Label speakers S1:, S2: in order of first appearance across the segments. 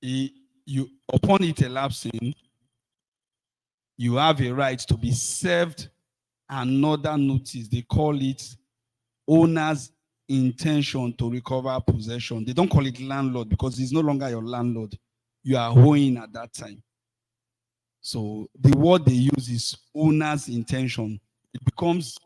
S1: Upon it elapsing, you have a right to be served another notice. They call it owner's intention to recover possession. They don't call it landlord because it's no longer your landlord. You are owing at that time. So the word they use is owner's intention. It becomes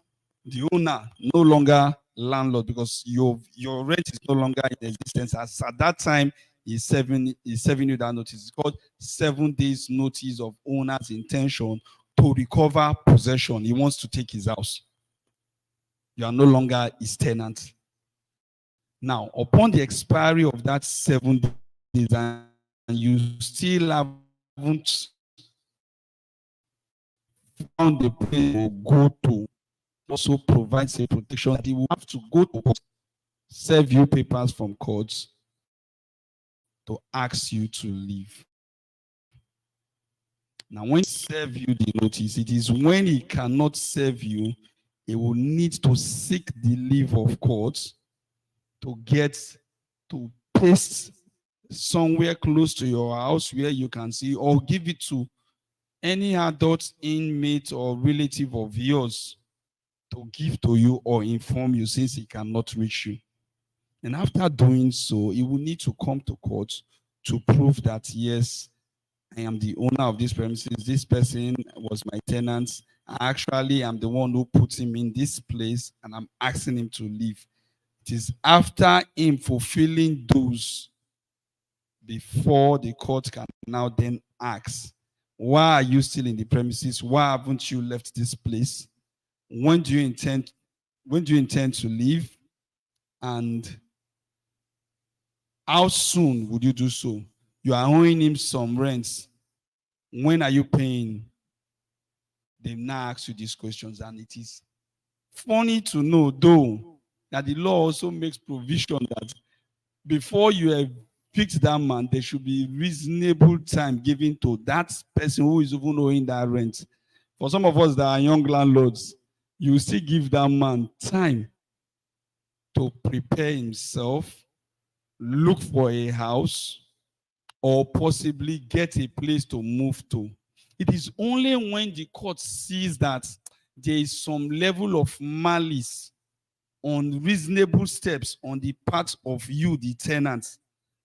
S1: the owner, no longer landlord, because your rent is no longer in existence. As at that time, he's serving you that notice. It's called 7 days notice of owner's intention to recover possession. He wants to take his house. You are no longer his tenant. Now, upon the expiry of that 7 days, and you still haven't found the place to go to, also provides a protection that he will have to go to court, serve you papers from courts to ask you to leave. Now, when he serve you the notice, it is when he cannot serve you, he will need to seek the leave of court to get to paste somewhere close to your house where you can see, or give it to any adult inmate or relative of yours to give to you or inform you, since he cannot reach you. And after doing so, he will need to come to court to prove that, yes, I am the owner of this premises. This person was my tenant. Actually, I'm the one who put him in this place, and I'm asking him to leave. It is after him fulfilling those before the court can now then ask, why are you still in the premises? Why haven't you left this place? When do you intend to leave? And how soon would you do so? You are owing him some rents. When are you paying? They now ask you these questions, and it is funny to know, though, that the law also makes provision that before you evict that man, there should be reasonable time given to that person who is even owing that rent. For some of us that are young landlords, you still give that man time to prepare himself, look for a house, or possibly get a place to move to. It is only when the court sees that there is some level of malice, unreasonable steps on the part of you, the tenant,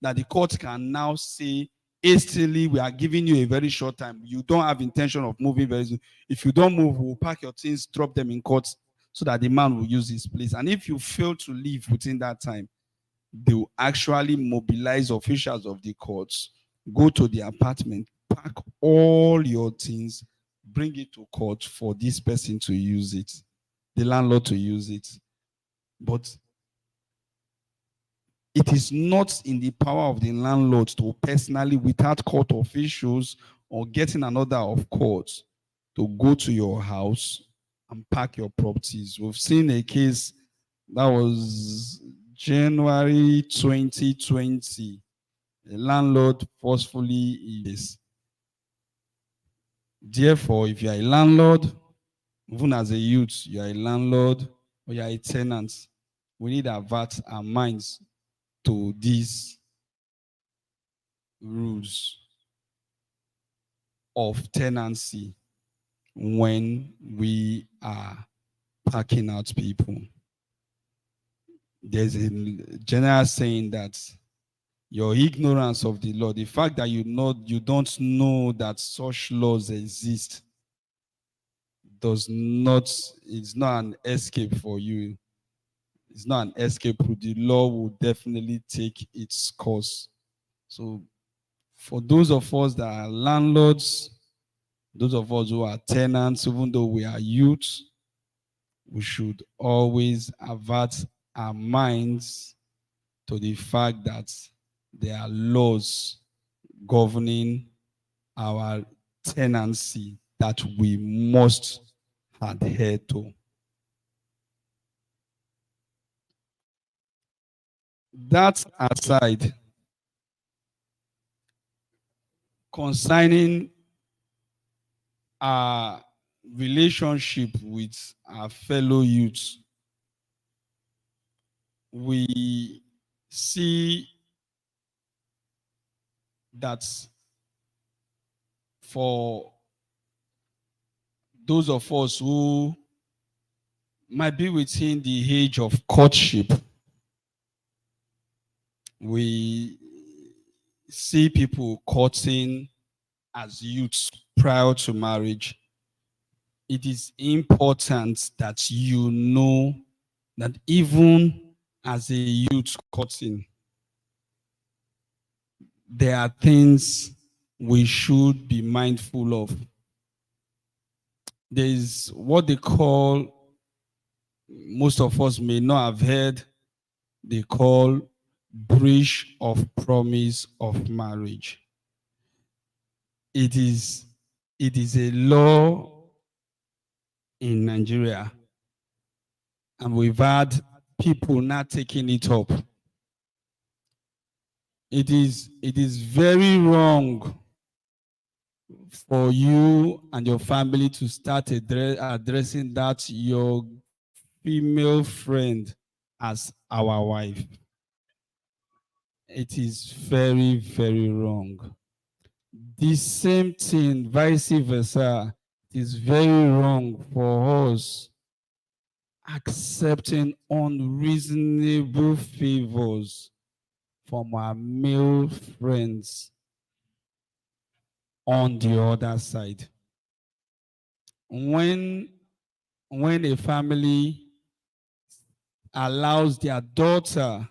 S1: that the court can now say, hastily, we are giving you a very short time. You don't have intention of moving very soon. If you don't move, we'll pack your things, drop them in court so that the man will use his place. And if you fail to leave within that time, they will actually mobilize officials of the courts, go to the apartment, pack all your things, bring it to court for this person to use it, the landlord to use it. But it is not in the power of the landlord to personally, without court officials or getting an order of court, to go to your house and pack your properties. We've seen a case that was January 2020. The landlord forcefully is. Therefore, if you are a landlord, even as a youth, you are a landlord or you are a tenant, we need to avert our minds to these rules of tenancy when we are packing out people. There's a general saying that your ignorance of the law, the fact that you don't know that such laws exist, it's not an escape for you. It's not an escape. The law will definitely take its course. So for those of us that are landlords, those of us who are tenants, even though we are youth, we should always avert our minds to the fact that there are laws governing our tenancy that we must adhere to. That aside, concerning our relationship with our fellow youths, we see that for those of us who might be within the age of courtship, we see people courting as youths prior to marriage. It is important that you know that even as a youth courting, there are things we should be mindful of. There is what they call, most of us may not have heard, they call breach of promise of marriage. It is a law in Nigeria, and we've had people not taking it up. It is very wrong for you and your family to start addressing that your female friend as our wife. It is very, very wrong. The same thing, vice versa, it is very wrong for us accepting unreasonable favors from our male friends on the other side. When a family allows their daughter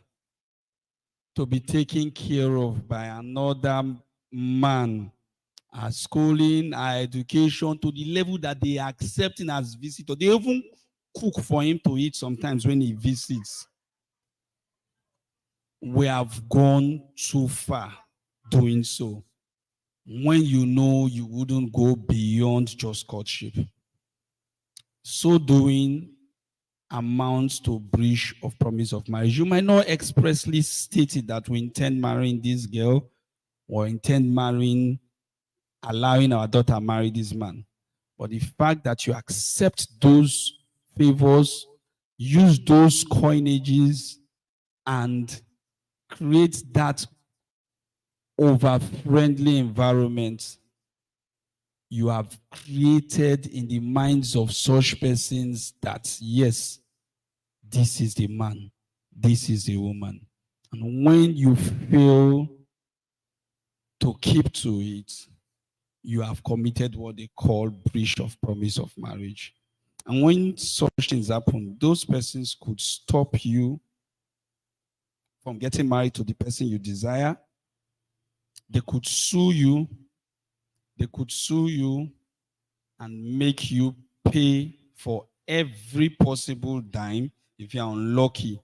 S1: to be taken care of by another man, her schooling, her education, to the level that they are accepting as visitor. They even cook for him to eat sometimes when he visits. We have gone too far doing so, when you know you wouldn't go beyond just courtship. So doing amounts to breach of promise of marriage. You might not expressly state it that we intend marrying this girl or intend allowing our daughter marry this man. But the fact that you accept those favors, use those coinages, and create that over-friendly environment, you have created in the minds of such persons that, yes, this is the man, this is the woman. And when you fail to keep to it, you have committed what they call breach of promise of marriage. And when such things happen, those persons could stop you from getting married to the person you desire. They could sue you. They could sue you and make you pay for every possible dime. If you're unlucky,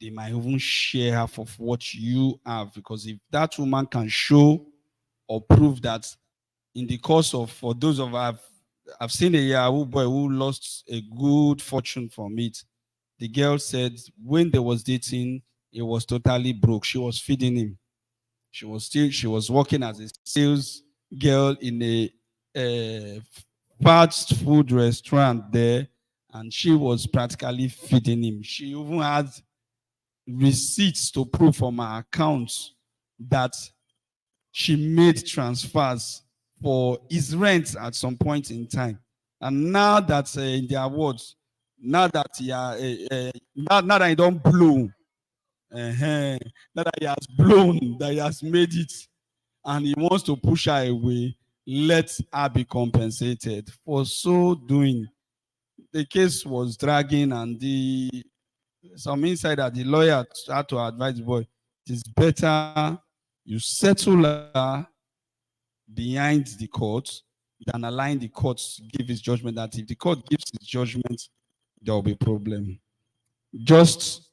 S1: they might even share half of what you have, because if that woman can show or prove that in the course of, for those of I've seen a Yahoo boy who lost a good fortune from it. The girl said when they was dating, he was totally broke. She was feeding him. She was working as a sales girl in a fast food restaurant there, and she was practically feeding him. She even had receipts to prove from her accounts that she made transfers for his rent at some point in time. And now that in their words, now that now that he don't blow, now that he has blown, that he has made it, and he wants to push her away, let her be compensated. For so doing, the case was dragging, and some insider, the lawyer, had to advise the boy, it is better you settle her behind the court than allowing the court to give his judgment. That if the court gives his judgment, there will be a problem. Just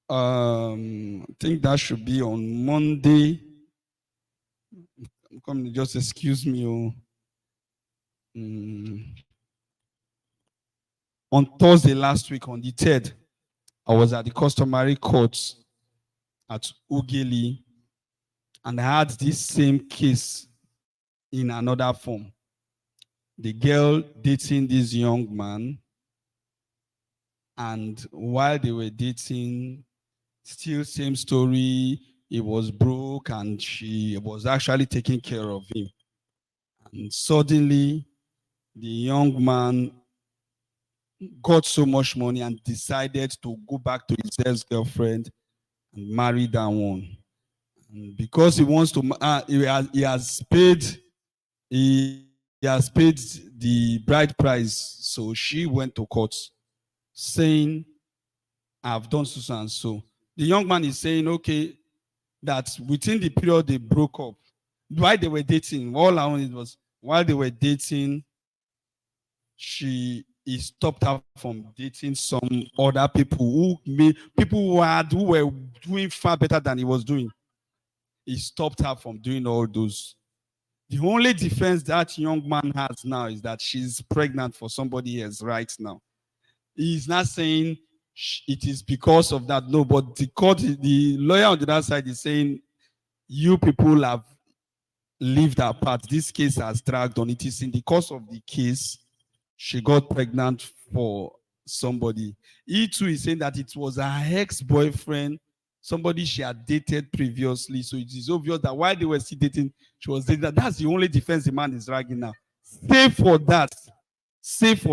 S1: I think that should be on Monday. Come, just excuse me. On Thursday last week, on the 3rd, I was at the customary court at Ugeli, and I had this same case in another form. The girl dating this young man, and while they were dating, still same story. he was broke and she was actually taking care of him. And suddenly, the young man got so much money and decided to go back to his ex-girlfriend and marry that one. And because he wants to, he has paid the bride price. So she went to court saying, I've done so and so. The young man is saying, okay, that within the period they broke up, while they were dating, all I wanted was while they were dating, he stopped her from dating some other people who were doing far better than he was doing. He stopped her from doing all those. The only defense that young man has now is that she's pregnant for somebody else right now. He's not saying it is because of that. No, but the lawyer on the other side is saying you people have lived apart. This case has dragged on. It is in the course of the case she got pregnant for somebody. He too is saying that it was her ex-boyfriend, somebody she had dated previously. So it is obvious that while they were still dating, she was dating. That's the only defense the man is dragging now. Save for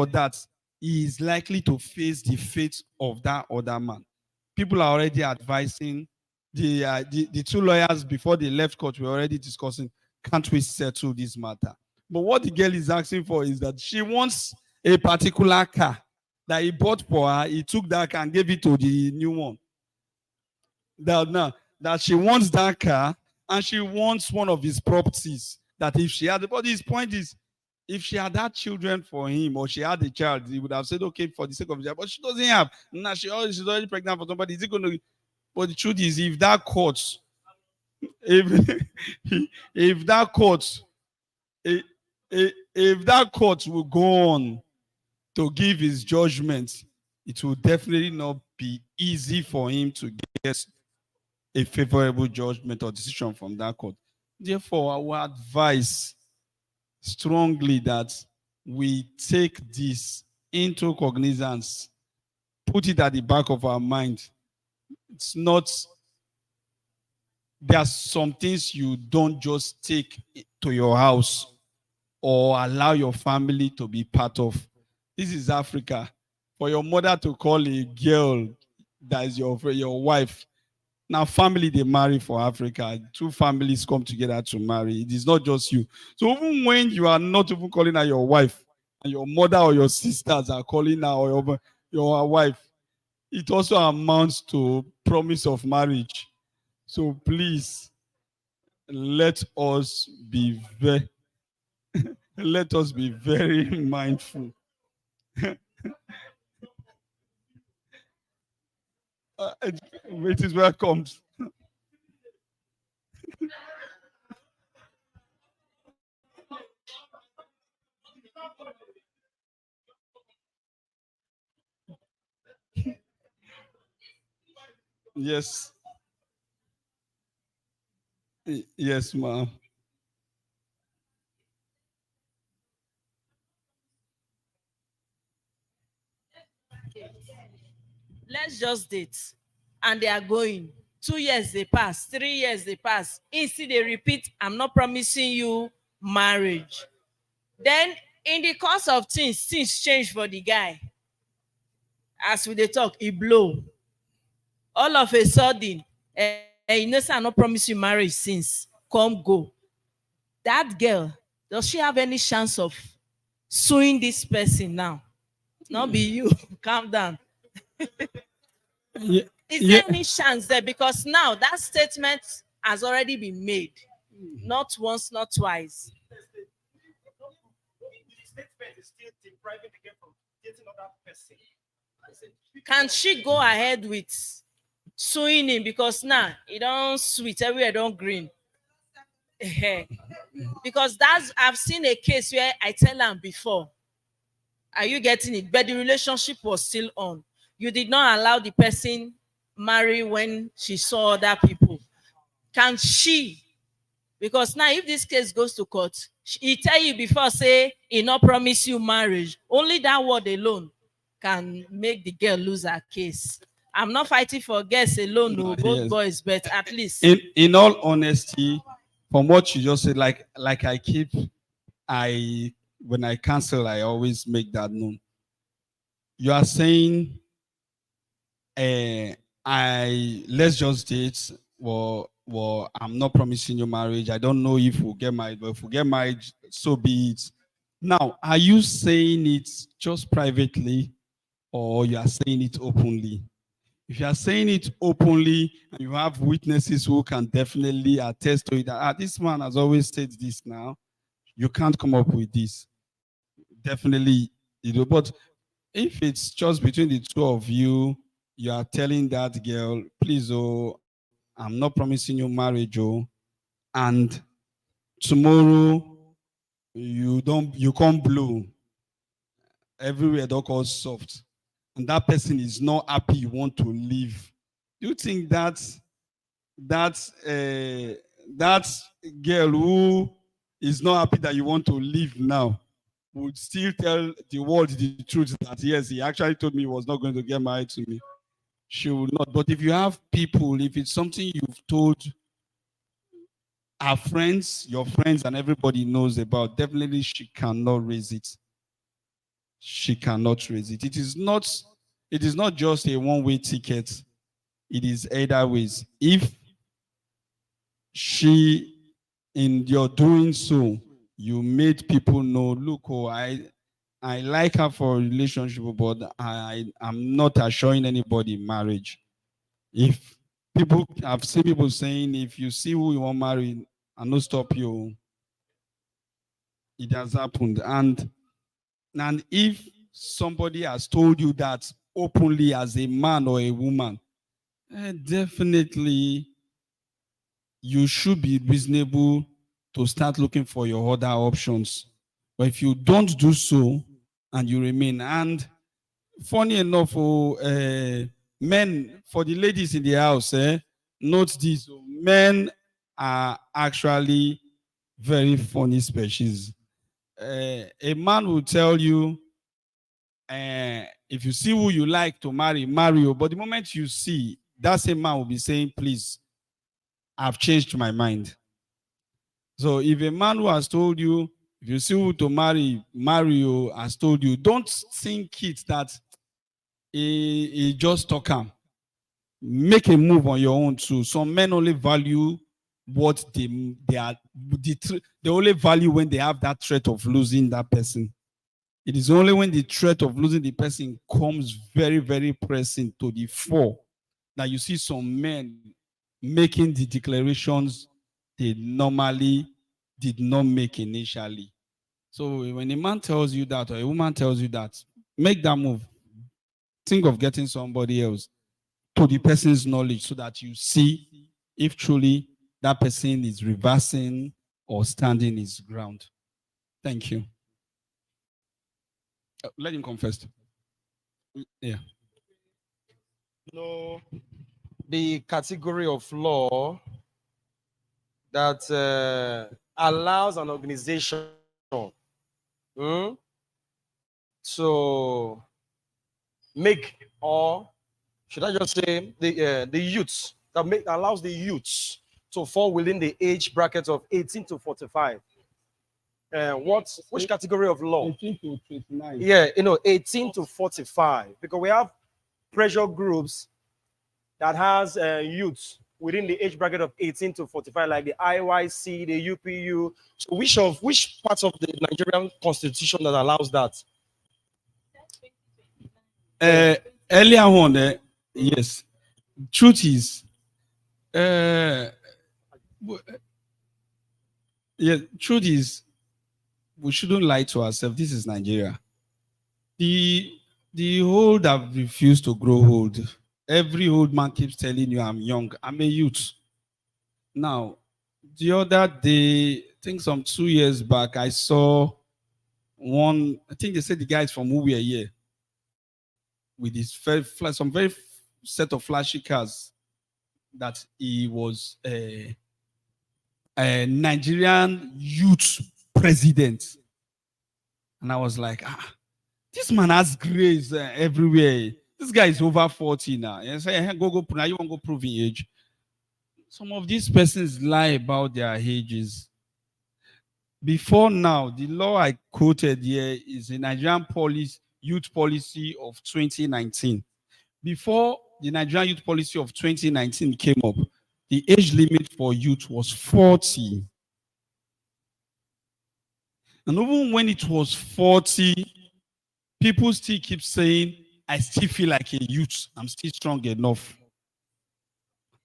S1: that, he is likely to face the fate of that other man. People are already advising. The two lawyers before they left court were already discussing, can't we settle this matter? But what the girl is asking for is that she wants a particular car that he bought for her. He took that car and gave it to the new one. That she wants that car and she wants one of his properties. That if she had, but his point is, if she had had children for him or she had a child, he would have said, okay, for the sake of the child. But she doesn't have. Now she's already pregnant for somebody. Is it going to? But the truth is, if that court, if if that court, if, if that court will go on to give his judgment, it will definitely not be easy for him to get a favorable judgment or decision from that court. Therefore, I would advise strongly that we take this into cognizance, put it at the back of our mind. It's not, there are some things you don't just take to your house or allow your family to be part of. This is Africa. For your mother to call a girl that is your wife, now family they marry for Africa. Two families come together to marry. It is not just you. So even when you are not even calling her your wife, and your mother or your sisters are calling her or your wife, it also amounts to promise of marriage. So please, let us be very let us be very mindful. It is welcome. Yes. Yes, ma'am.
S2: Let's just date. And they are going. 2 years they pass, 3 years they pass. Instead they repeat, I'm not promising you marriage. Then in the course of things change for the guy. As we they talk, he blow. All of a sudden, you know, say I not promise you marriage since. Come go. That girl, does she have any chance of suing this person now? Not be you. Calm down.
S1: Yeah.
S2: Is there any chance there? Because now that statement has already been made. Not once, not twice. Can she go ahead with suing him? Because now it don't sweet, everywhere don't green. Because I've seen a case where I tell them before, are you getting it? But the relationship was still on. You did not allow the person marry when she saw other people. Can she? Because now if this case goes to court, he tell you before, say he not promise you marriage. Only that word alone can make the girl lose her case. I'm not fighting for girls alone, no, both
S1: Yes.
S2: boys, but at least.
S1: In all honesty, from what you just said, like I when I cancel, I always make that known. You are saying, I let's just date. Well, I'm not promising you marriage. I don't know if we'll get married, but if we get married, so be it. Now, are you saying it just privately, or you are saying it openly? If you are saying it openly and you have witnesses who can definitely attest to it, that this man has always said this now, you can't come up with this. Definitely, but if it's just between the two of you, you are telling that girl, please, oh, I'm not promising you marriage, oh, and tomorrow you come blue, everywhere don't call soft, and that person is not happy, you want to leave. Do you think that girl who is not happy that you want to leave now would still tell the world the truth that yes, he actually told me he was not going to get married to me? She will not. But if you have people, if it's something you've told our friends, your friends, and everybody knows about, definitely she cannot raise it. She cannot raise it. It is not just a one-way ticket. It is either ways. If she, in your doing so, you made people know, look, oh, I like her for a relationship, but I'm not assuring anybody marriage. If I've seen people saying, if you see who you want to marry, I no stop you. It has happened. And if somebody has told you that openly as a man or a woman, definitely you should be reasonable to start looking for your other options. But if you don't do so and you remain, and funny enough, men, for the ladies in the house, note this: men are actually very funny species. A man will tell you, if you see who you like to marry, marry you. But the moment you see, that same man will be saying, please, I've changed my mind. So if a man who has told you, if you see who to marry, marry you, has told you, don't think it that he just talk him. Make a move on your own too. Some men only value what they are. They only value when they have that threat of losing that person. It is only when the threat of losing the person comes very, very pressing to the fore that you see some men making the declarations they normally did not make initially. So when a man tells you that or a woman tells you that, make that move. Think of getting somebody else to the person's knowledge so that you see if truly that person is reversing or standing his ground. Thank you. Let him come first. Yeah.
S3: No, the category of law that allows an organization to make, or should I just say the youths, that allows the youths to fall within the age bracket of 18 to 45. Which category of law?
S1: 18 to 29.
S3: Yeah, 18 to 45, because we have pressure groups that has youths within the age bracket of 18 to 45, like the IYC, the UPU. So which parts of the Nigerian constitution that allows that?
S1: Earlier on, yes. Truth is, yeah, truth is, we shouldn't lie to ourselves. This is Nigeria. The old have refused to grow old. Every old man keeps telling you, I'm young. I'm a youth. Now, the other day, I think some 2 years back, I saw one, I think they said the guy is from who we are here, with his some very set of flashy cars, that he was a Nigerian youth president. And I was like, this man has grace everywhere. This guy is over 40 now. And say, hey, go, now you want to go prove your age. Some of these persons lie about their ages. Before now, the law I quoted here is the Nigerian youth policy of 2019. Before the Nigerian youth policy of 2019 came up, the age limit for youth was 40. And even when it was 40, people still keep saying, I still feel like a youth. I'm still strong enough.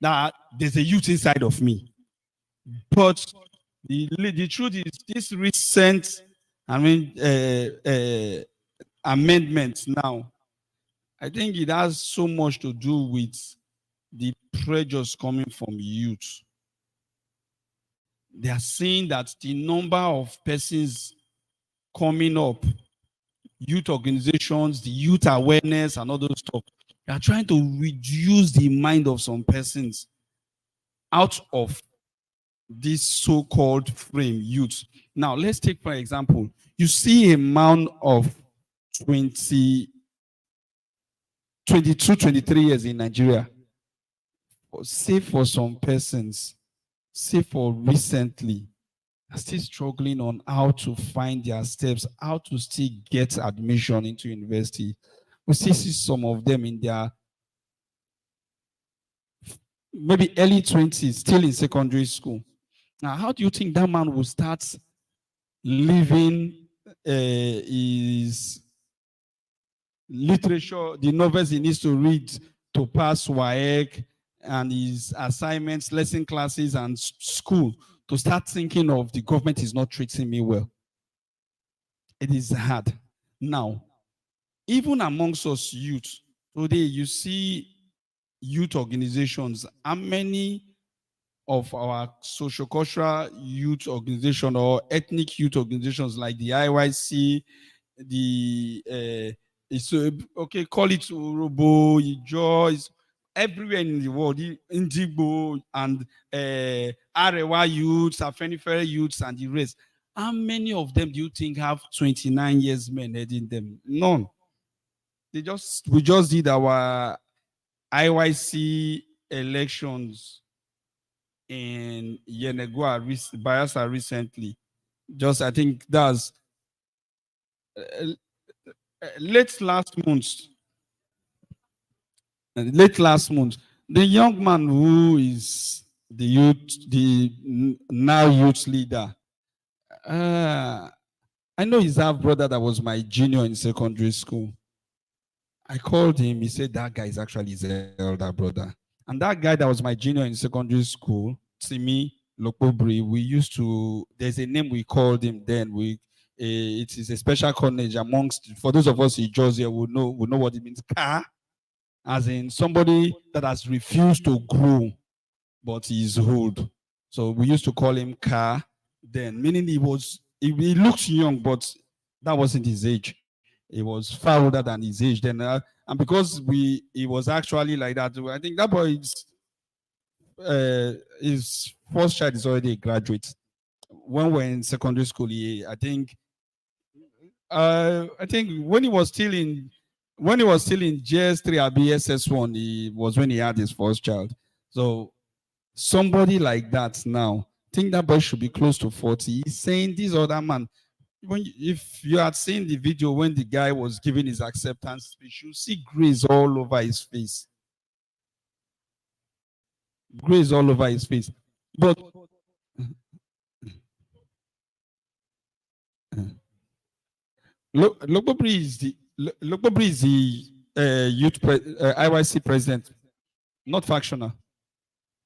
S1: That there's a youth inside of me. But the truth is, this recent, amendment now, I think it has so much to do with the pressures coming from youth. They are seeing that the number of persons coming up, youth organizations, the youth awareness and all those stuff, they are trying to reduce the mind of some persons out of this so-called frame youth. Now, let's take, for example, you see a man of 22, 23 years in Nigeria. Say for some persons, say for recently, are still struggling on how to find their steps, how to still get admission into university. We still see some of them in their maybe early 20s, still in secondary school. Now, how do you think that man will start living his literature, the novels he needs to read to pass WAEC and his assignments, lesson classes, and school, to start thinking of the government is not treating me well? It is hard. Now, even amongst us youth, today you see youth organizations. How many of our social-cultural youth organization or ethnic youth organizations like the IYC, okay, call it Urobo, Ijo, everywhere in the world, Indigo and Arewa youths, Afenifere youths, and the rest. How many of them do you think have 29 years men heading them? None. We just did our IYC elections in Yenegua, Bayelsa recently. Just, I think that's late last month. The young man who is the now youth leader, I know his half brother that was my junior in secondary school. I called him. He said that guy is actually his elder brother. And that guy that was my junior in secondary school, Timi Lokobri, there's a name we called him then. It is a special coinage amongst, for those of us in Georgia, we know what it means. Ka, as in somebody that has refused to grow, but he is old. So we used to call him Ka then, meaning he looks young, but that wasn't his age. He was far older than his age then. And because he was actually like that, I think that boy his first child is already a graduate. When we're in secondary school, I think when he was still in JS3 or BSS1, he was when he had his first child. So somebody like that now, I think that boy should be close to 40. He's saying this other man. If you had seen the video when the guy was giving his acceptance speech, you see grace all over his face. Grace all over his face. But Lokobri is the youth IYC president, not factional.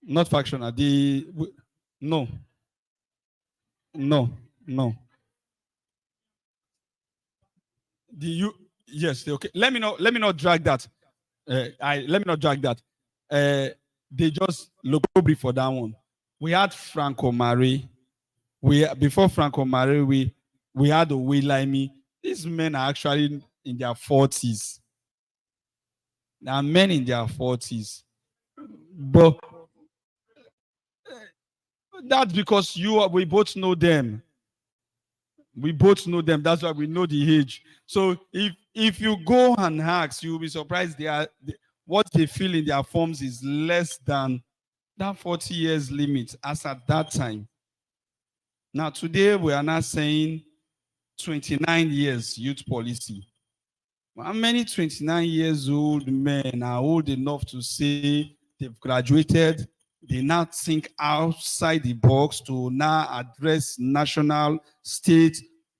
S1: Not factional. No. Yes, okay. Let me not drag that. Let me not drag that. They just Lokobri for that one. We had Franco Mari. Before Franco Mari, we had Owelaimi. These men are actually in their 40s. There are men in their 40s. But that's because we both know them. We both know them. That's why we know the age. So if If you go and ask, you'll be surprised what they feel in their forms is less than that 40 years limit as at that time. Now, today we are not saying 29 years youth policy. How many 29 years old men are old enough to say they've graduated, they now think outside the box to now address national, state,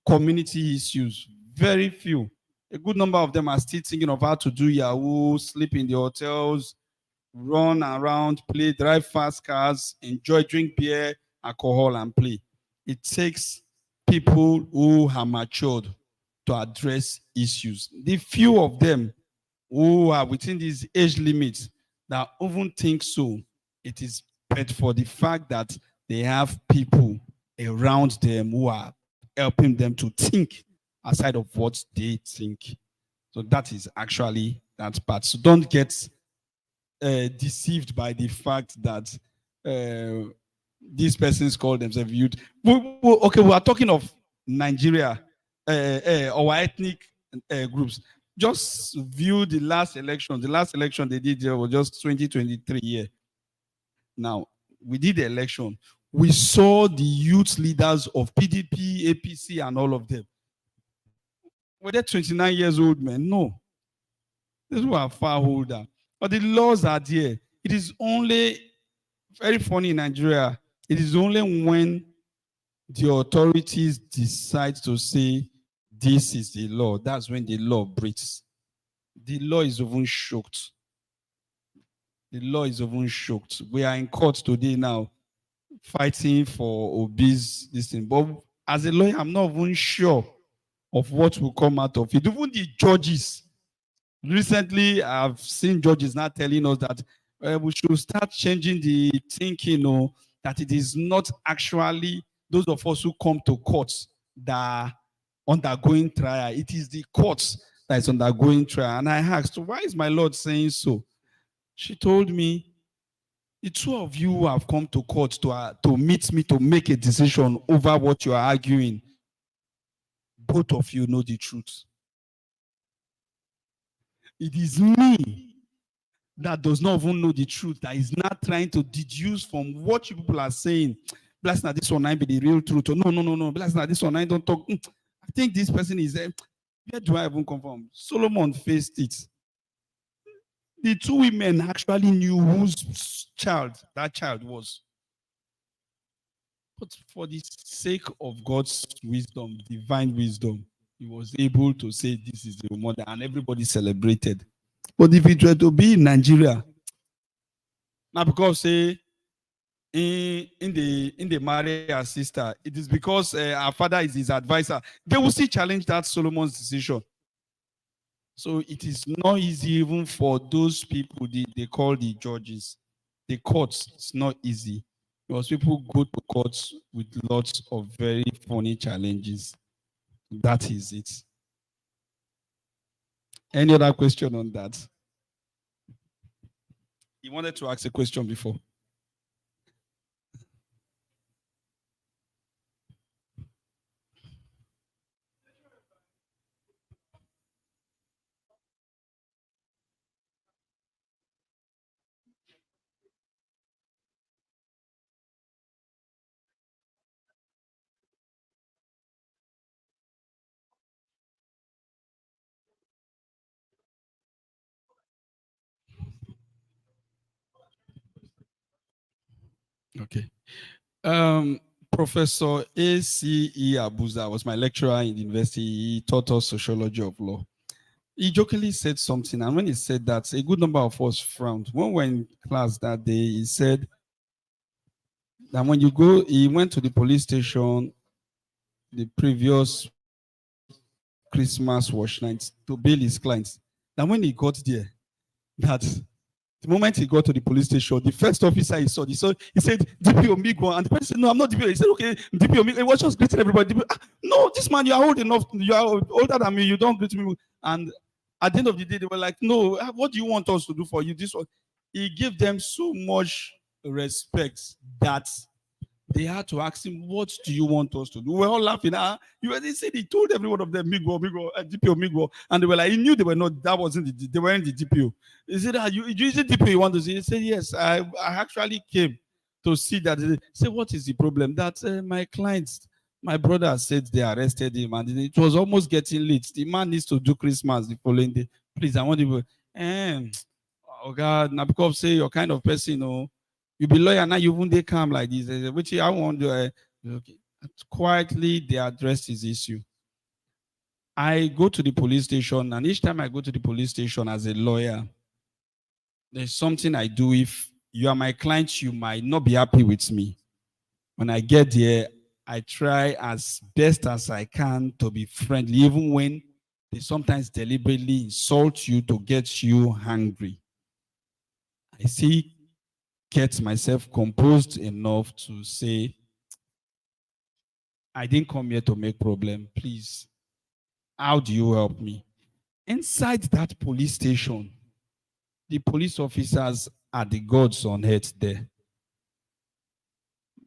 S1: community issues? Very few. A good number of them are still thinking of how to do Yahoo, sleep in the hotels, run around, play, drive fast cars, enjoy, drink beer, alcohol, and play. It takes people who are matured to address issues. The few of them who are within these age limits that even think so, it is but for the fact that they have people around them who are helping them to think aside of what they think. So that is actually that part. So don't get deceived by the fact that these persons call themselves youth. Okay, we are talking of Nigeria, our ethnic groups. Just view the last election. The last election they did there was just 2023 year. Now, we did the election. We saw the youth leaders of PDP, APC, and all of them. Were they 29 years old men? No. These were far older. But the laws are there. It is only very funny in Nigeria. It is only when the authorities decide to say this is the law, that's when the law breaks. The law is even shocked. The law is even shocked. We are in court today now fighting for obese this thing. But as a lawyer, I'm not even sure of what will come out of it. Even the judges. Recently, I've seen judges now telling us that we should start changing the thinking, that it is not actually those of us who come to courts that are undergoing trial. It is the courts that is undergoing trial. And I asked, why is my Lord saying so? She told me, the two of you who have come to court to meet me to make a decision over what you are arguing, both of you know the truth. It is me that does not even know the truth, that is not trying to deduce from what you people are saying. Bless not this one, I be the real truth. No. Bless not this one, I don't talk. I think this person is there. Where do I even come from? Solomon faced it. The two women actually knew whose child that child was. But for the sake of God's wisdom, divine wisdom, he was able to say this is the mother, and everybody celebrated. But if it were to be in Nigeria, now because say in the marry her sister, it is because her father is his advisor, they will still challenge that Solomon's decision. So it is not easy even for those people they call the judges. The courts, it's not easy because people go to courts with lots of very funny challenges. That is it. Any other question on that? You wanted to ask a question before. Okay. Professor A.C.E. Abuza was my lecturer in the university. He taught us sociology of law. He jokingly said something, and when he said that, a good number of us frowned. When we were in class that day, he said that when you go, he went to the police station the previous Christmas wash night to bail his clients. That when he got there, that the moment he got to the police station, the first officer he said, DPO Migo, and the person said, no, I'm not DPO. He said, okay, DPO Migo. He was just greeting everybody. No, this man, you are old enough, you are older than me, you don't greet me. And at the end of the day, they were like, no, what do you want us to do for you? This one, he gave them so much respect that They had to ask him, what do you want us to do? We're all laughing. They said he told every one of them, Migo, DPO, Migo. And they were like, he knew they were not, that wasn't they weren't the DPO. He said, is it DPO you want to see? He said, yes, I actually came to see that. He said, what is the problem? That my clients, my brother said they arrested him and it was almost getting late. The man needs to do Christmas the following day. Please, I want you to, oh God, now because say you're kind of person, you be lawyer now, you won't come like this. Which I want to okay. Quietly they address this issue. I go to the police station, and each time I go to the police station as a lawyer, there's something I do. If you are my client, you might not be happy with me. When I get there, I try as best as I can to be friendly, even when they sometimes deliberately insult you to get you angry. I see get myself composed enough to say, I didn't come here to make problem. Please, how do you help me? Inside that police station, the police officers are the gods on earth there.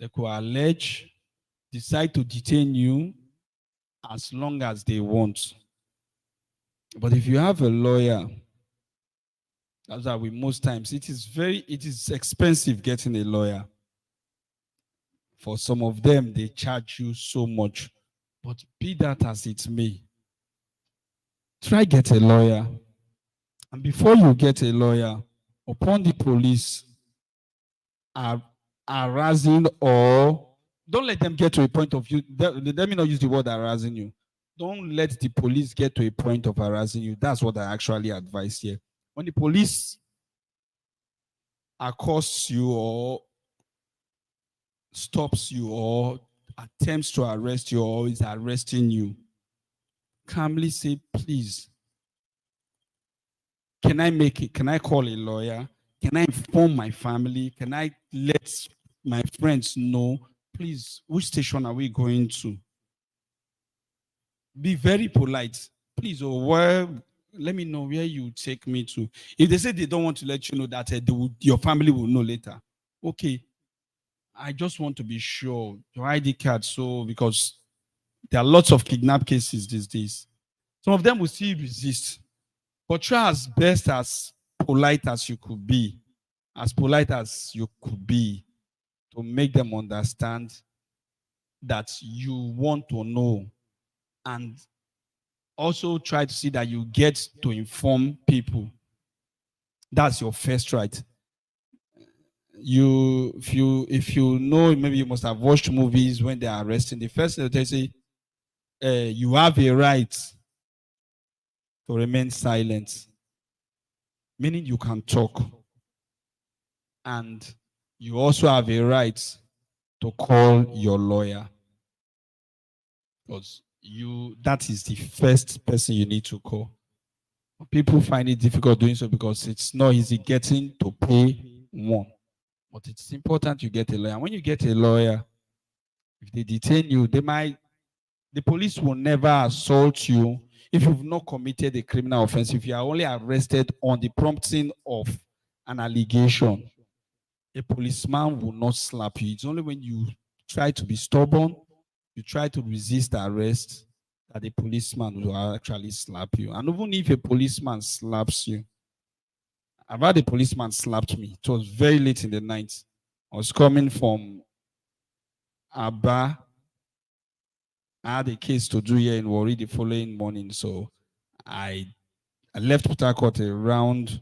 S1: They could allege, decide to detain you as long as they want. But if you have a lawyer, that's why we most times, it is expensive getting a lawyer. For some of them, they charge you so much. But be that as it may, try get a lawyer. And before you get a lawyer, upon the police are harassing, or don't let them get to a point of you. Let me not use the word harassing you. Don't let the police get to a point of harassing you. That's what I actually advise here. When the police accosts you or stops you or attempts to arrest you or is arresting you, calmly say, please, can I call a lawyer? Can I inform my family? Can I let my friends know? Please, which station are we going to? Be very polite. Please, let me know where you take me to. If they say they don't want to let you know that your family will know later, okay. I just want to be sure your ID card, because there are lots of kidnap cases these days. Some of them will still resist, but try as best as polite as you could be, to make them understand that you want to know, and also try to see that you get to inform people. That's your first right. If you know, maybe you must have watched movies when they are arresting. The first thing they say, you have a right to remain silent, meaning you can talk, and you also have a right to call your lawyer, because that is the first person you need to call. People find it difficult doing so because it's not easy getting to pay one. But it's important you get a lawyer. When you get a lawyer, if they detain you, the police will never assault you if you've not committed a criminal offense. If you are only arrested on the prompting of an allegation, a policeman will not slap you. It's only when you try to be stubborn, you try to resist arrest, that the policeman will actually slap you. And even if a policeman slaps you, I've had a policeman slapped me. It was very late in the night. I was coming from Aba. I had a case to do here in Warri the following morning, so I left Port Harcourt around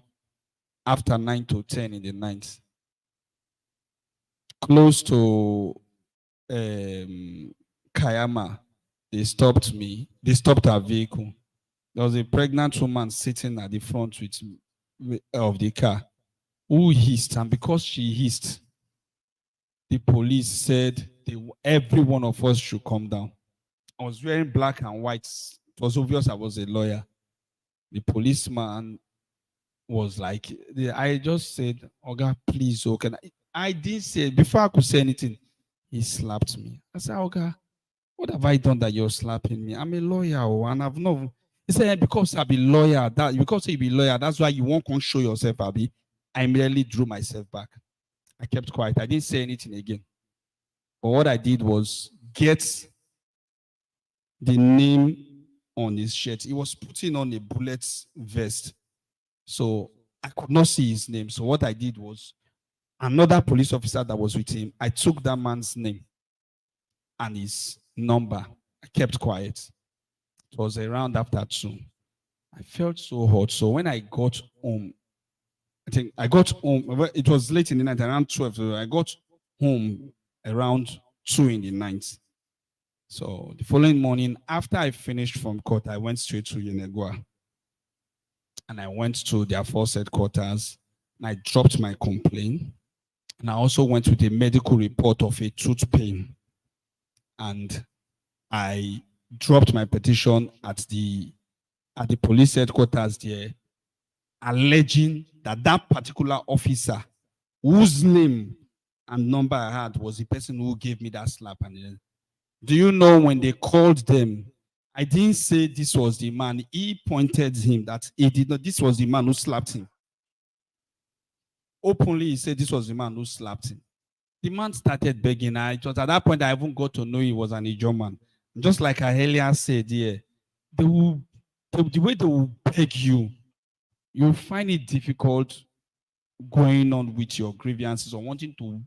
S1: after 9 to 10 in the night. Close to Kayama, they stopped me. They stopped our vehicle. There was a pregnant woman sitting at the front of the car who hissed, and because she hissed, the police said every one of us should come down. I was wearing black and white. It was obvious I was a lawyer. The policeman was like, I just said, Oga, please, okay. I didn't say, before I could say anything, he slapped me. I said, Oga, what have I done that you're slapping me? I'm a lawyer, and I've not. He said, because I be lawyer, because you be lawyer, that's why you won't come show yourself, Abi. I immediately drew myself back. I kept quiet. I didn't say anything again. But what I did was get the name on his shirt. He was putting on a bullet vest. So I could not see his name. So what I did was another police officer that was with him, I took that man's name and his number. I kept quiet. It was around after 2. I felt so hot. So when I got home, I think I got home, it was late in the night, around 12. So I got home around 2 in the night. So the following morning, after I finished from court, I went straight to Yenegua. And I went to their force headquarters and I dropped my complaint. And I also went with a medical report of a tooth pain. And I dropped my petition at the police headquarters there, alleging that that particular officer, whose name and number I had, was the person who gave me that slap. And do you know when they called them, I didn't say this was the man. He pointed him that he did not. This was the man who slapped him. Openly, he said this was the man who slapped him. The man started begging. It was at that point I even got to know he was an Ijoman. Just like I earlier said, yeah, the way they will beg you, you'll find it difficult going on with your grievances or wanting to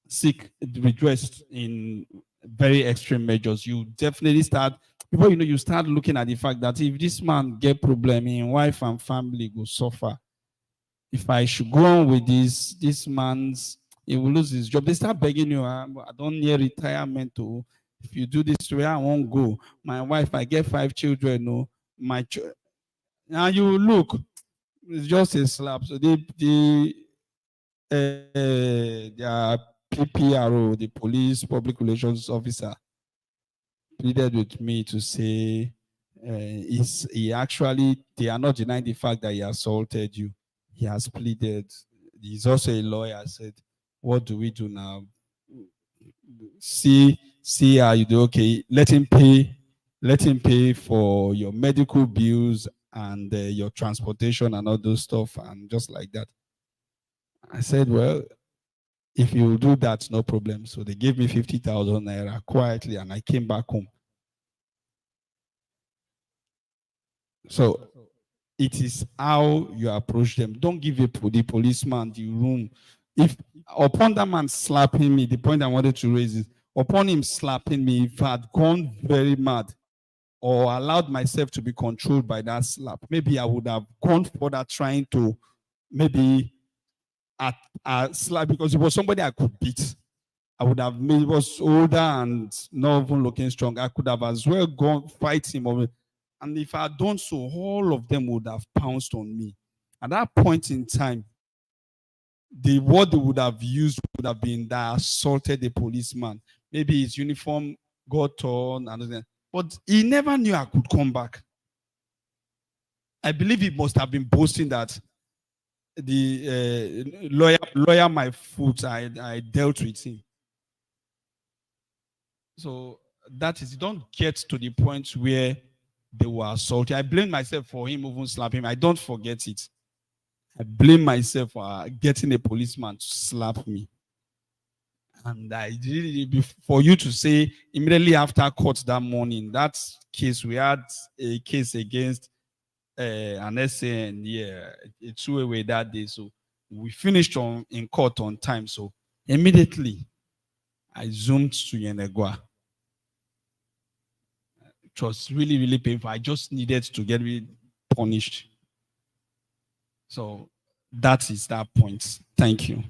S1: seek redress in very extreme measures. You definitely start, before you know, you start looking at the fact that if this man get problem, in wife and family will suffer. If I should go on with this man's, he will lose his job. They start begging you, I don't need retirement. Oh. If you do this way, I won't go. My wife, I get 5 children. No, now you look, it's just a slap. So their PPRO, the police public relations officer, pleaded with me to say they are not denying the fact that he assaulted you. He has pleaded. He's also a lawyer. I said, what do we do now? See how you do. Okay, let him pay for your medical bills and your transportation and all those stuff, and just like that. I said, well, if you do that, no problem. So they gave me 50,000 naira quietly, and I came back home. So it is how you approach them. Don't give the policeman the room. If upon that man slapping me, the point I wanted to raise is, upon him slapping me, if I had gone very mad or allowed myself to be controlled by that slap, maybe I would have gone further trying to maybe slap, because it was somebody I could beat. I would have made, was older and not even looking strong. I could have as well gone fight him. And if I had done so, all of them would have pounced on me. At that point in time, the word they would have used would have been that I assaulted the policeman. Maybe his uniform got torn, but he never knew I could come back. I believe he must have been boasting that the lawyer my foot, I dealt with him. So that is, you don't get to the point where they were assaulted. I blame myself for him even slapping him. I don't forget it. I blame myself for getting a policeman to slap me. And I really, for you to say immediately after court that morning, that case, we had a case against an SAN, yeah, it threw away that day. So we finished in court on time. So immediately I zoomed to Yenegua. It was really, really painful. I just needed to get punished. So that is that point. Thank you.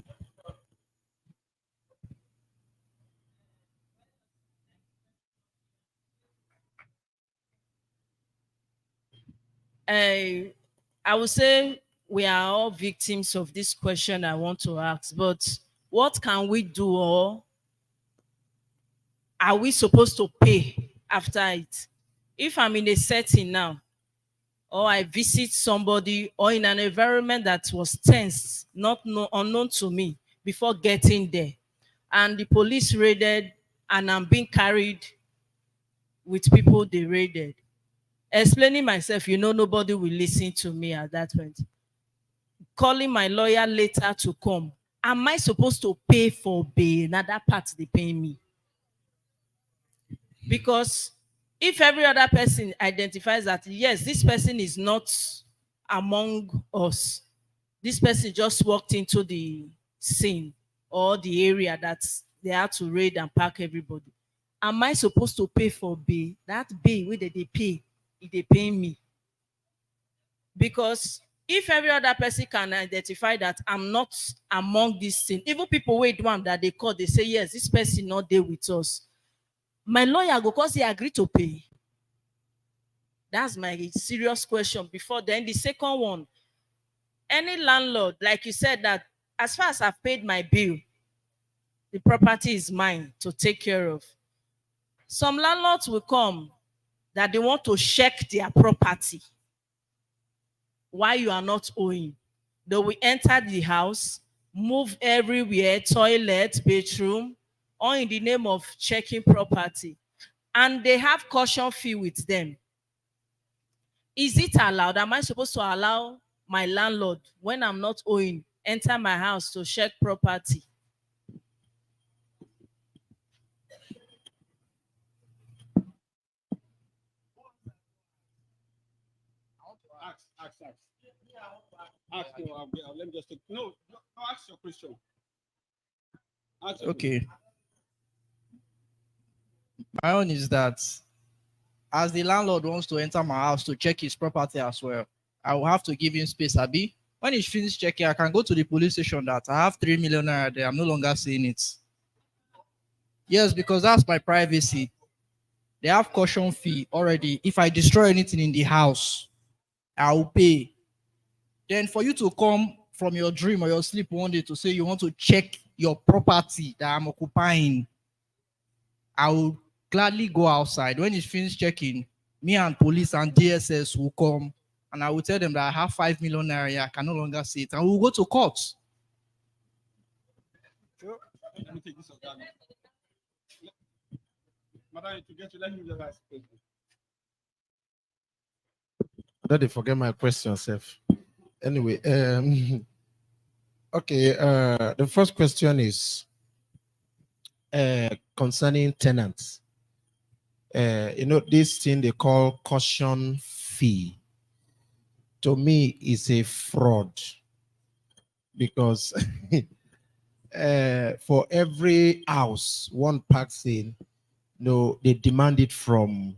S2: I would say we are all victims of this question I want to ask, but what can we do, or are we supposed to pay after it? If I'm in a setting now, or I visit somebody, or in an environment that was tense, unknown to me before getting there, and the police raided, and I'm being carried with people they raided, explaining myself, nobody will listen to me at that point. Calling my lawyer later to come, am I supposed to pay for bail? Now that part they pay me. Because if every other person identifies that, yes, this person is not among us, this person just walked into the scene or the area that they had to raid and pack everybody, am I supposed to pay for bail? That bail where they pay, if they pay me. Because if every other person can identify that I'm not among this scene, even people wait one that they call, they say, yes, this person not there with us. My lawyer go cause he agree to pay. That's my serious question. Before then, the second one, any landlord, like you said, that as far as I've paid my bill, the property is mine to take care of. Some landlords will come that they want to check their property while you are not owing. They will enter the house, move everywhere, toilet, bedroom, all in the name of checking property. And they have caution fee with them. Is it allowed? Am I supposed to allow my landlord, when I'm not owing, enter my house to check property?
S1: Let me just take, no, ask your question.
S4: Okay. My own is that as the landlord wants to enter my house to check his property as well, I will have to give him space, Abi. When he's finished checking, I can go to the police station that I have 3 million naira there. I'm no longer seeing it. Yes, because that's my privacy. They have caution fee already. If I destroy anything in the house, I will pay. Then for you to come from your dream or your sleep one day to say you want to check your property that I'm occupying, I will gladly go outside. When it's finished checking, me and police and DSS will come and I will tell them that I have 5 million naira, I can no longer see it, and we'll go to court.
S1: Sure. Let me take this down. Madam, to get you, let me just ask a question.
S5: Don't they forget my question, Seth. Anyway, okay. The first question is concerning tenants. This thing they call caution fee. To me, is a fraud because for every house one packs in, they demand it from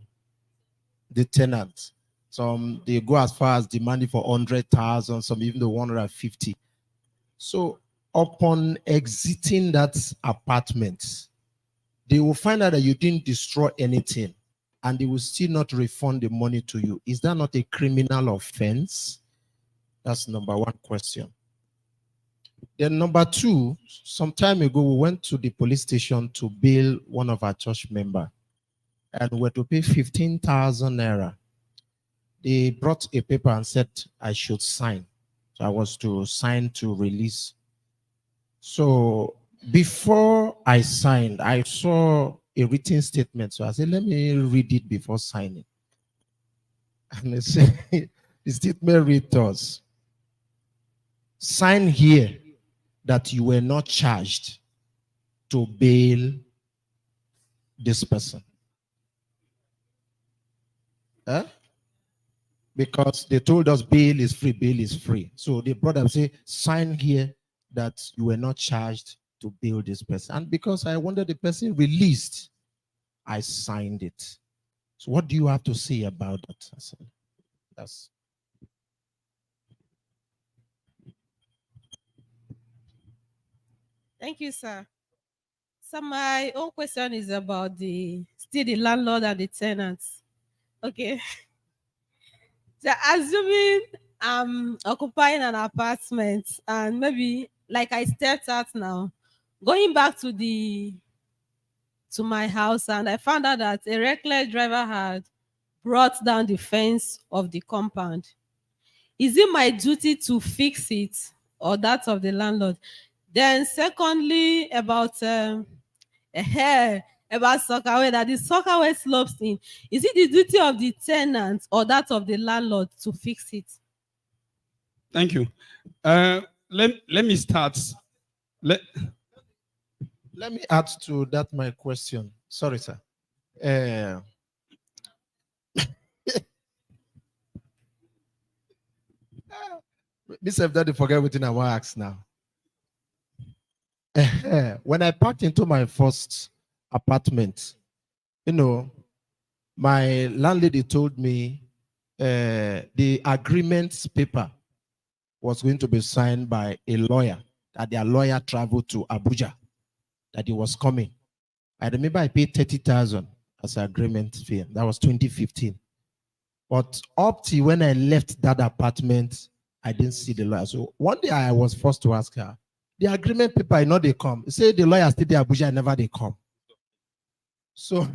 S5: the tenant. Some they go as far as demanding for 100,000, some even the 150. So upon exiting that apartment, they will find out that you didn't destroy anything and they will still not refund the money to you. Is that not a criminal offense? That's number one question. Then number two, some time ago, we went to the police station to bail one of our church members and we were to pay 15,000 naira. They brought a paper and said I should sign. So I was to sign to release. So before I signed, I saw a written statement. So I said, let me read it before signing. And they said, the statement reads us, sign here that you were not charged to bail this person. Huh? Because they told us bail is free, bail is free. So they brought up, say, sign here that you were not charged to bail this person. And because I wanted the person released, I signed it. So what do you have to say about that? I said, that's.
S6: Thank you, sir. So my own question is about the landlord and the tenants. Okay. So assuming I'm occupying an apartment and maybe like I stepped out now, going back to my house, and I found out that a reckless driver had brought down the fence of the compound. Is it my duty to fix it or that of the landlord? Then secondly, about Sockaway, that the Sockaway slopes in, is it the duty of the tenant or that of the landlord to fix it?
S1: Thank you. Let me start Let,
S5: Let me add to that my question. Sorry, sir. Uh, Miss F, Daddy, forget everything I want to ask now. When I packed into my first apartment, you know, my landlady told me the agreement paper was going to be signed by a lawyer, that their lawyer traveled to Abuja, that he was coming. I remember I paid 30,000 as an agreement fee. That was 2015. But up to when I left that apartment, I didn't see the lawyer. So one day I was forced to ask her, the agreement paper, I know they come. Say the lawyer stayed there Abuja, never they come. So,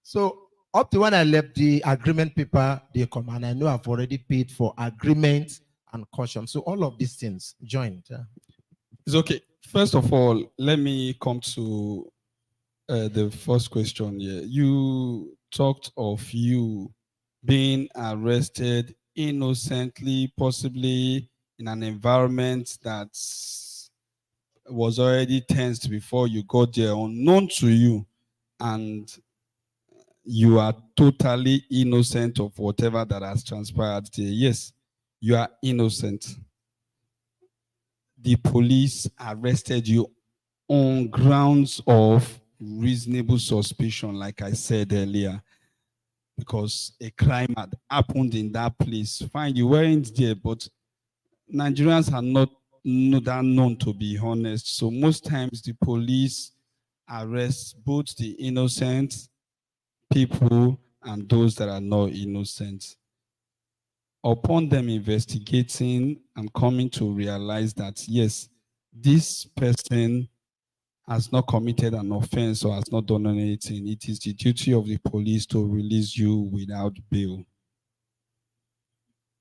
S5: so up to when I left the agreement paper, they come, and I know I've already paid for agreement and caution. So all of these things joined.
S1: it's okay. First of all, let me come to the first question here. You talked of you being arrested innocently, possibly in an environment that was already tensed before you got there, unknown to you, and you are totally innocent of whatever that has transpired there. Yes, you are innocent. The police arrested you on grounds of reasonable suspicion, like I said earlier, because a crime had happened in that place. Fine, you weren't there, but Nigerians are not that known to be honest. So most times the police arrest both the innocent people and those that are not innocent. Upon them investigating and coming to realize that, yes, this person has not committed an offense or has not done anything, it is the duty of the police to release you without bail.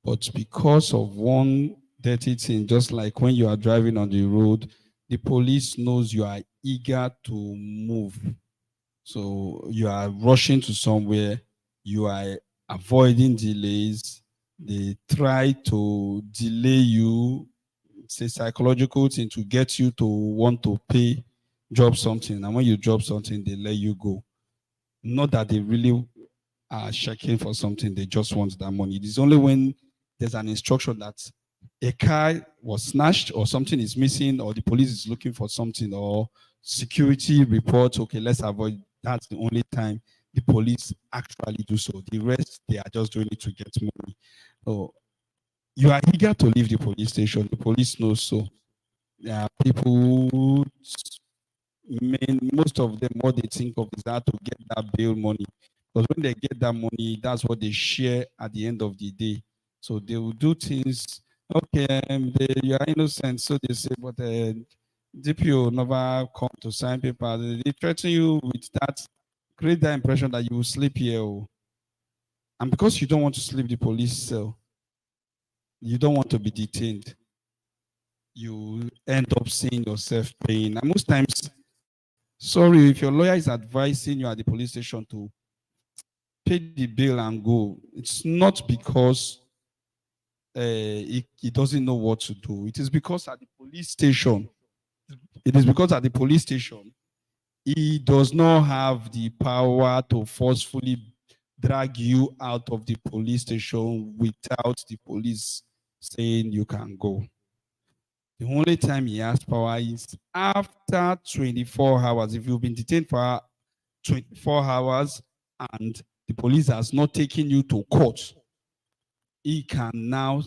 S1: But because of one dirty thing, just like when you are driving on the road, the police knows you are eager to move. So you are rushing to somewhere, you are avoiding delays, they try to delay you. It's a psychological thing to get you to want to pay, drop something. And when you drop something, they let you go. Not that they really are checking for something, they just want that money. It is only when there's an instruction that a car was snatched or something is missing or the police is looking for something or security report, okay, let's avoid. That's the only time the police actually do so. The rest, they are just doing it to get money. So you are eager to leave the police station. The police knows so. There are people who, most of them, what they think of is how to get that bail money. Because when they get that money, that's what they share at the end of the day. So they will do things, okay, you are innocent, so they say, but DPO never come to sign paper. They threaten you with that, create that impression that you will sleep here. And because you don't want to sleep the police cell, you don't want to be detained, you end up seeing yourself paying. And most times, sorry, if your lawyer is advising you at the police station to pay the bill and go, it's not because he doesn't know what to do. It is because at the police station, he does not have the power to forcefully drag you out of the police station without the police saying you can go. The only time he has power is after 24 hours. If you've been detained for 24 hours and the police has not taken you to court, he can now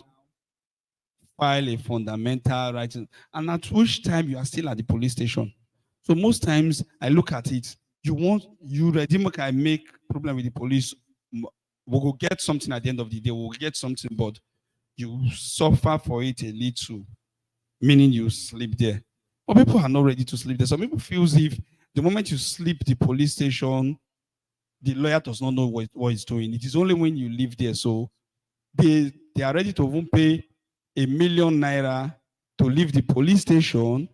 S1: file a fundamental right, and at which time you are still at the police station. So most times I look at it, you ready can make problem with the police. We will get something at the end of the day, we'll get something, but you suffer for it a little, meaning you sleep there. But people are not ready to sleep there. Some people feel as if the moment you sleep the police station, the lawyer does not know what he's doing. It is only when you live there. So they are ready to even pay ₦1 million to leave the police station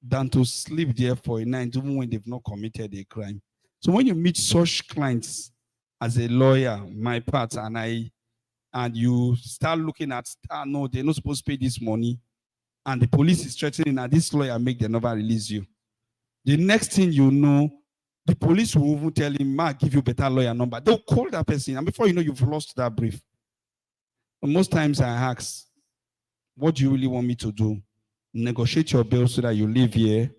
S1: than to sleep there for a night, even when they've not committed a crime. So when you meet such clients as a lawyer, my part, and you start looking at, no, they're not supposed to pay this money, and the police is threatening that this lawyer make them never release you. The next thing you know, the police will even tell him, "Ma, give you better lawyer number." They'll call that person, and before you know, you've lost that brief. And most times I ask, what do you really want me to do? Negotiate your bill so that you live here.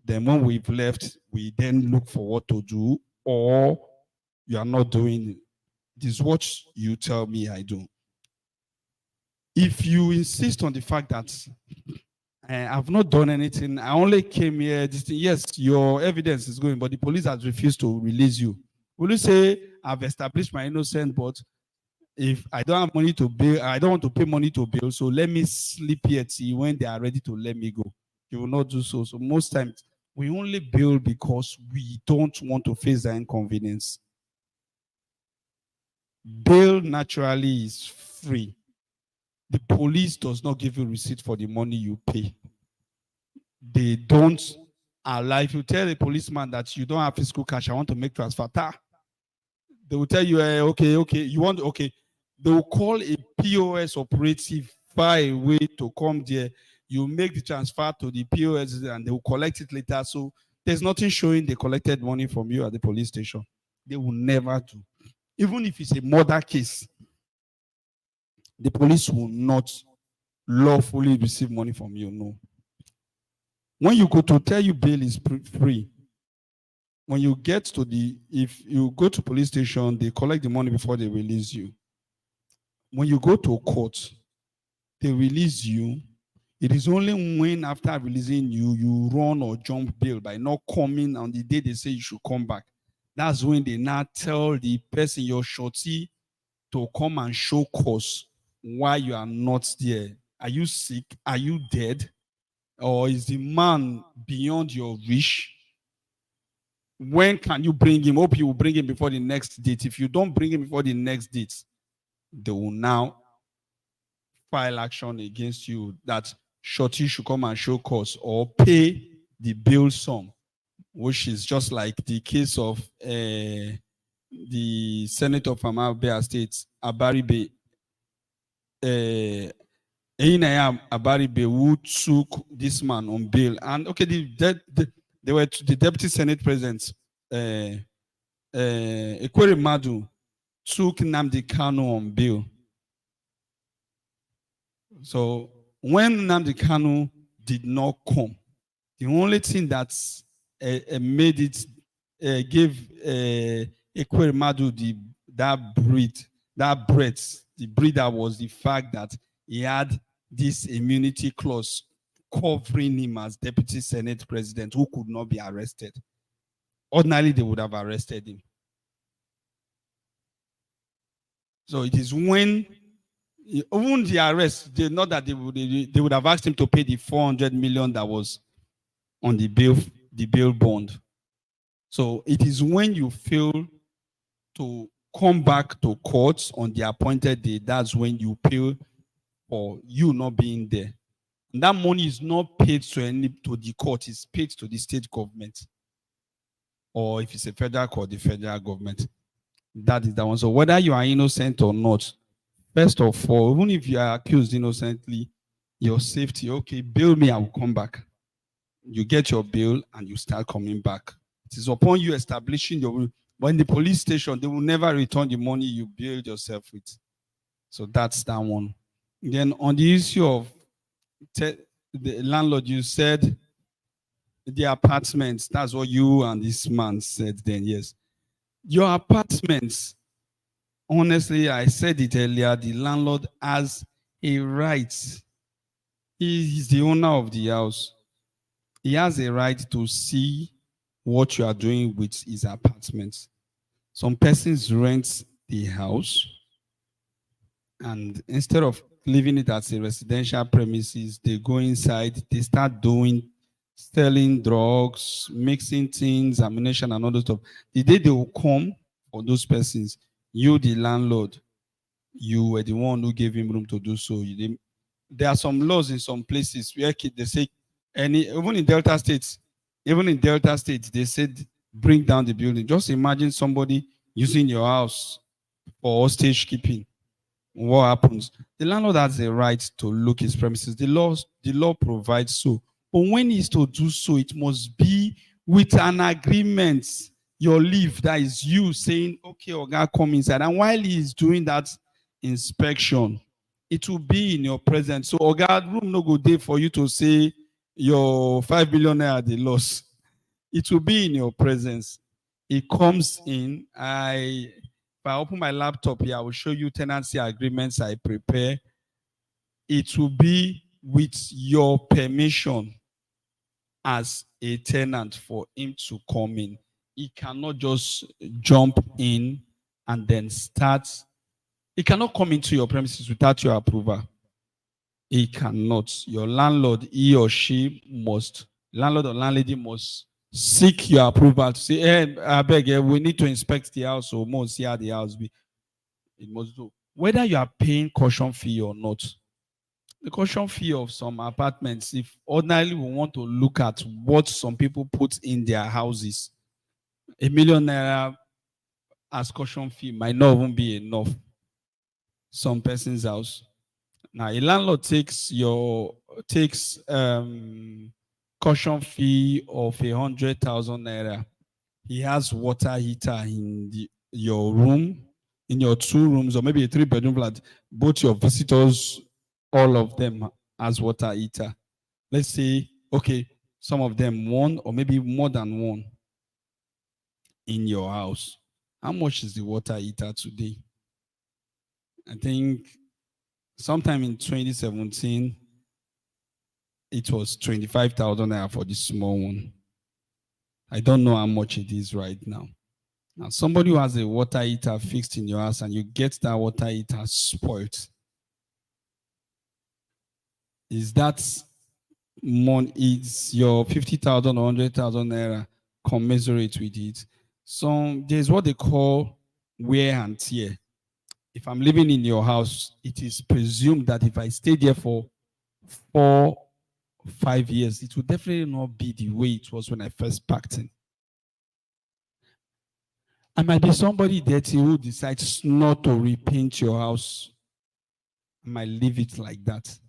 S1: Then when we've left, we then look for what to do, or you are not doing it. This is what you tell me I do. If you insist on the fact that I've not done anything, I only came here, yes, your evidence is going, but the police has refused to release you. Will you say, I've established my innocence, but if I don't have money to bail, I don't want to pay money to bail, so let me sleep here till when they are ready to let me go? You will not do so. So most times, we only bail because we don't want to face the inconvenience. Bail naturally is free. The police does not give you receipt for the money you pay. They don't allow. If you tell a policeman that you don't have physical cash, I want to make transfer, they will tell you, okay, you want, okay. They will call a POS operative far away to come there. You make the transfer to the POS and they will collect it later. So there's nothing showing they collected money from you at the police station. They will never do. Even if it's a murder case, the police will not lawfully receive money from you, no. When you go to tell you bail is free, when you get to if you go to police station, they collect the money before they release you. When you go to court, they release you. It is only when after releasing you, you run or jump bail by not coming on the day they say you should come back. That's when they now tell the person, your shorty, to come and show cause why you are not there. Are you sick? Are you dead? Or is the man beyond your reach? When can you bring him? Hope you will bring him before the next date. If you don't bring him before the next date, they will now file action against you that shorty should come and show cause or pay the bail sum, which is just like the case of the senator from Abia State, Abaribe, Abaribe, who took this man on bail. And okay, they were the deputy senate president, Ekwere Madu, took Nnamdi Kanu on bail. So when Nnamdi Kanu did not come, the only thing that made it gave Ekwere Madu that breath, the breather was the fact that he had this immunity clause covering him as deputy senate president who could not be arrested. Ordinarily, they would have arrested him. So it is when, even the arrest, not that they would have asked him to pay the 400 million that was on the bail bond. So it is when you fail to come back to court on the appointed day, that's when you pay for you not being there. And that money is not paid to the court, it's paid to the state government. Or if it's a federal court, the federal government. That is that one. So whether you are innocent or not, first of all, even if you are accused innocently, your safety, okay, bail me, I will come back. You get your bail and you start coming back. It is upon you establishing your, when the police station, they will never return the money you bailed yourself with. So that's that one. Then on the issue of the landlord, you said the apartments, that's what you and this man said then, yes. Your apartments, honestly, I said it earlier, the landlord has a right. He is the owner of the house. He has a right to see what you are doing with his apartments. Some persons rent the house, and instead of leaving it as a residential premises, they go inside, they start selling drugs, mixing things, ammunition, and all those stuff. The day they will come for those persons, you, the landlord, you were the one who gave him room to do so. There are some laws in some places where they say, even in Delta States, they said bring down the building. Just imagine somebody using your house for hostage keeping. what happens? The landlord has a right to look his premises. The law provides so. But when he's to do so, it must be with an agreement. Your leave, that is you saying, okay, Oga, come inside. And while he's doing that inspection, it will be in your presence. So Oga, room no go day for you to say your 5 million naira the loss. It will be in your presence. It comes in. If I open my laptop here, I will show you tenancy agreements I prepare. It will be with your permission as a tenant for him to come in. He cannot just jump in and then start. He cannot come into your premises without your approval. He cannot. Your landlord, he or she must, landlord or landlady must seek your approval to say, hey, I beg, we need to inspect the house or must see how the house be. It must do. Whether you are paying caution fee or not, the caution fee of some apartments, if ordinarily we want to look at what some people put in their houses, ₦1 million as caution fee might not even be enough. Some person's house. Now, a landlord takes caution fee of 100,000 naira. He has water heater in your room, in your 2 rooms, or maybe a 3-bedroom flat. Both your visitors, all of them has water heater. Let's say, okay, some of them 1 or maybe more than 1 in your house. How much is the water heater today? I think sometime in 2017, it was 25,000 naira for the small one. I don't know how much it is right now. Now, somebody who has a water heater fixed in your house and you get that water heater spoiled, is that money, is your 50,000 or 100,000 naira commensurate with it? So there's what they call wear and tear. If I'm living in your house, it is presumed that if I stay there for 4 5 years, it will definitely not be the way it was when I first packed in. I might be somebody dirty who decides not to repaint your house. I might leave it like that.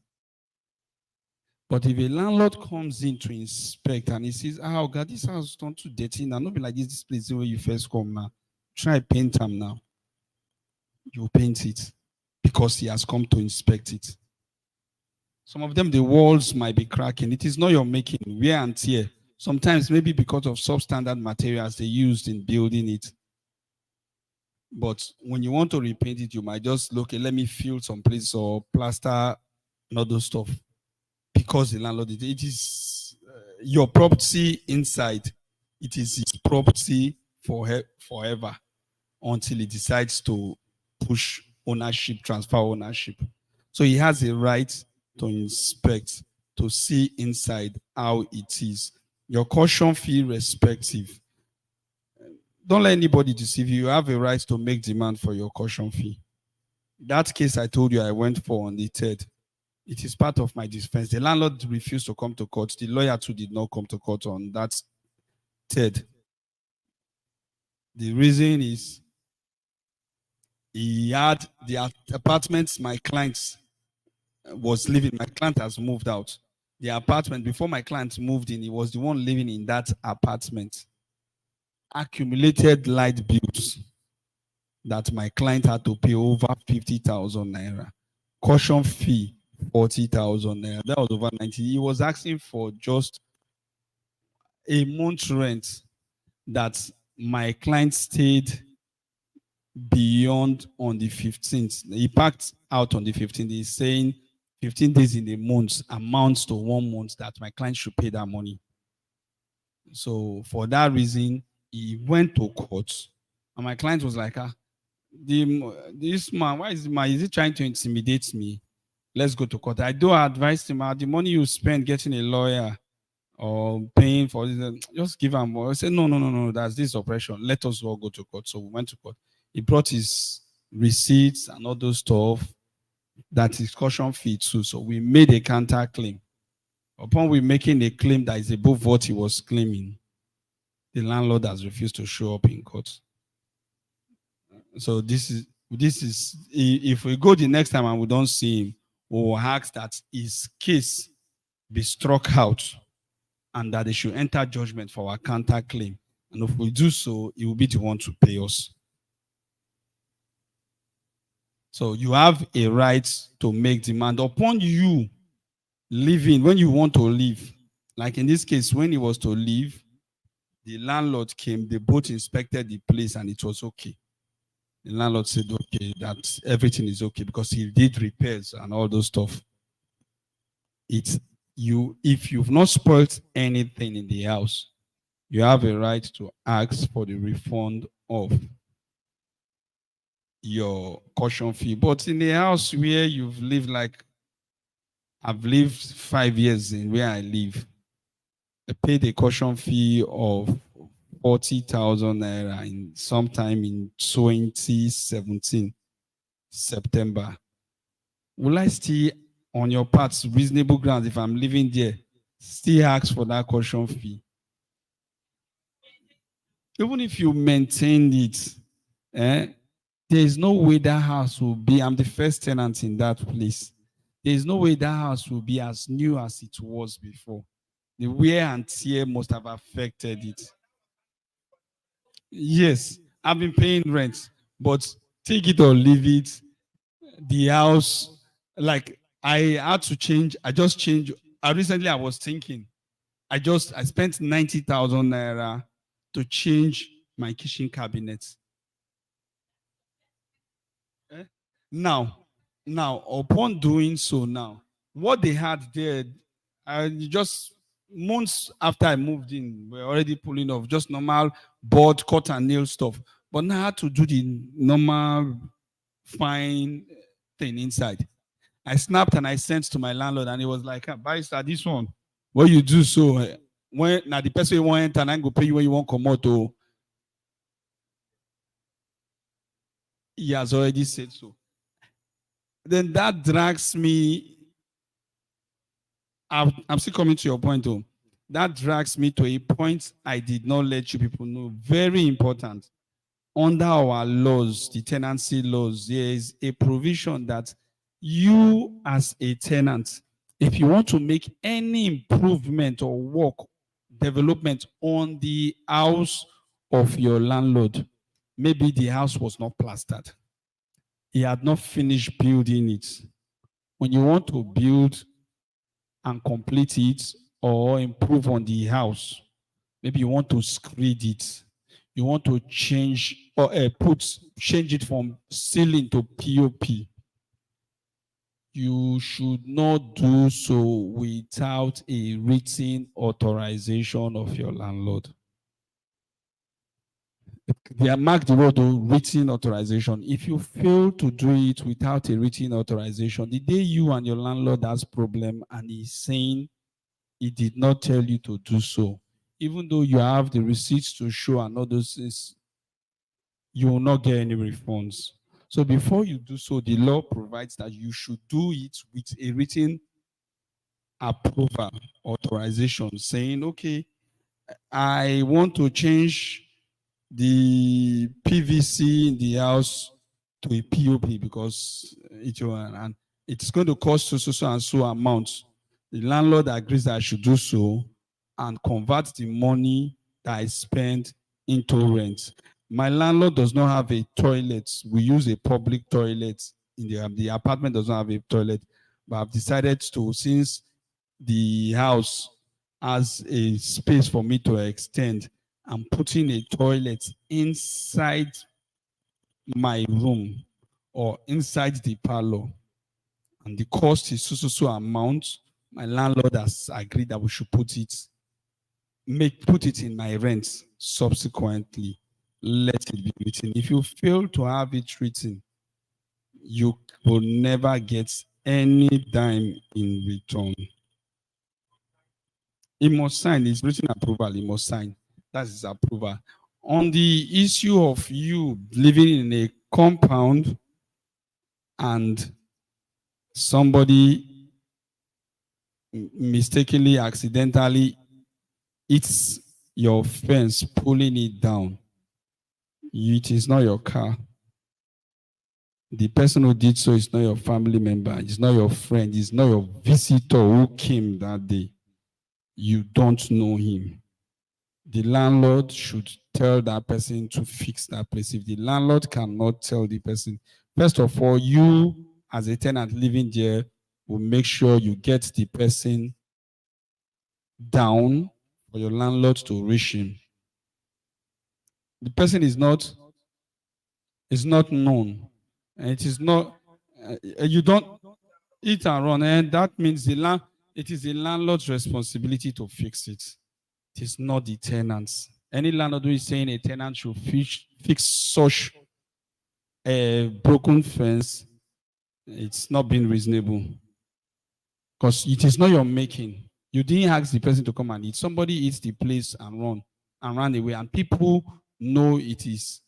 S1: But if a landlord comes in to inspect and he says, oh God, this house is not too dirty now, not be like this place where you first come now. Try paint them now. You paint it because he has come to inspect it. Some of them, the walls might be cracking. It is not your making, wear and tear. Sometimes maybe because of substandard materials they used in building it. But when you want to repaint it, you might just look, let me fill some place or plaster and all those stuff. Because the landlord, it is your property inside. It is his property forever until he decides to push ownership, transfer ownership. So he has a right to inspect, to see inside how it is. Your caution fee respective. Don't let anybody deceive you. You have a right to make demand for your caution fee. That case I told you I went for on the 3rd. It is part of my defense. The landlord refused to come to court. The lawyer too did not come to court on that 3rd. The reason is he had the apartments my client was living. My client has moved out. The apartment, before my client moved in, he was the one living in that apartment. Accumulated light bills that my client had to pay over 50,000 naira. Caution fee, 40,000 naira. That was over 90. He was asking for just a month's rent that my client stayed beyond on the 15th. He packed out on the 15th. He's saying 15 days in a month amounts to 1 month that my client should pay that money. So for that reason, he went to court. And my client was like, this man, is he trying to intimidate me? Let's go to court. I do advise him, the money you spend getting a lawyer or paying for this, just give him more. I said, no, that's this oppression. Let us all go to court. So we went to court. He brought his receipts and all those stuff. That is caution fee too. So we made a counter claim. Upon we making a claim that is above what he was claiming, the landlord has refused to show up in court. So this is this is, if we go the next time and we don't see him, we will ask that his case be struck out and that they should enter judgment for our counter claim. And if we do so, he will be the one to pay us. So you have a right to make demand upon you leaving, when you want to leave. Like in this case, when he was to leave, the landlord came, they both inspected the place and it was okay. The landlord said, okay, that everything is okay because he did repairs and all those stuff. It's you, if you've not spoiled anything in the house, you have a right to ask for the refund of your caution fee. But in a house where you've lived, like I've lived 5 years in where I live, I paid a caution fee of 40,000 naira in sometime in 2017, September. Will I still, on your part, reasonable grounds, if I'm living there, still ask for that caution fee? Even if you maintain it, there is no way that house will be, I'm the first tenant in that place. There is no way that house will be as new as it was before. The wear and tear must have affected it. Yes, I've been paying rent, but take it or leave it, the house, like I had to change, I just changed. Recently I was thinking, I spent 90,000 naira to change my kitchen cabinet. Now, upon doing so now, what they had there, just months after I moved in, we're already pulling off just normal board, cut and nail stuff. But now I had to do the normal fine thing inside. I snapped and I sent to my landlord and he was like, barrister, this one, what you do so, when now the person you want enter and I go pay you when you want come out, oh. He has already said so. Then that drags me, I'm still coming to your point though. That drags me to a point I did not let you people know. Very important. Under our laws, the tenancy laws, there is a provision that you as a tenant, if you want to make any improvement or work, development on the house of your landlord, maybe the house was not plastered. He had not finished building it. When you want to build and complete it or improve on the house, maybe you want to screed it, you want to change or change it from ceiling to POP, you should not do so without a written authorization of your landlord. They are marked the word written authorization. If you fail to do it without a written authorization, the day you and your landlord has problem and he's saying he did not tell you to do so, even though you have the receipts to show and all those things, you will not get any refunds. So before you do so, the law provides that you should do it with a written approval, authorization, saying, okay, I want to change the PVC in the house to a POP because it's going to cost so and so amount. The landlord agrees that I should do so and convert the money that I spent into rent. My landlord does not have a toilet. We use a public toilet in the apartment does not have a toilet, but I've decided to, since the house has a space for me to extend, I'm putting a toilet inside my room or inside the parlor, and the cost is so amount. My landlord has agreed that we should put it in my rent subsequently. Let it be written. If you fail to have it written, you will never get any dime in return. He must sign. It's written approval. He must sign. That's his approval. On the issue of you living in a compound and somebody mistakenly, accidentally hits your fence, pulling it down, it is not your car. The person who did so is not your family member, it's not your friend, it's not your visitor who came that day. You don't know him. The landlord should tell that person to fix that place. If the landlord cannot tell the person, first of all, you as a tenant living there will make sure you get the person down for your landlord to reach him. The person is not known, and it is not you don't eat and run, and that means it is the landlord's responsibility to fix it. It is not the tenant's. Any landlord who is saying a tenant should fix such a broken fence, it's not being reasonable. Because it is not your making. You didn't ask the person to come and eat. Somebody eats the place and run away. And people know it is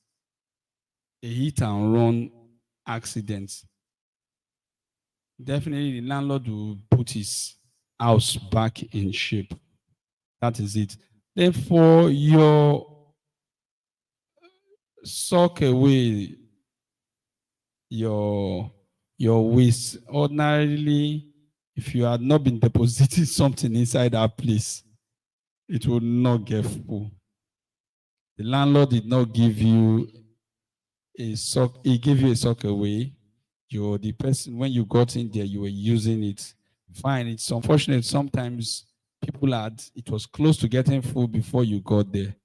S1: a hit and run accident. Definitely the landlord will put his house back in shape. That is it. Therefore, sock away your waste. Ordinarily, if you had not been depositing something inside that place, it will not get full. The landlord did not give you a sock, he gave you a sock away. You're the person, when you got in there, you were using it. Fine. It's unfortunate sometimes it was close to getting full before you got there.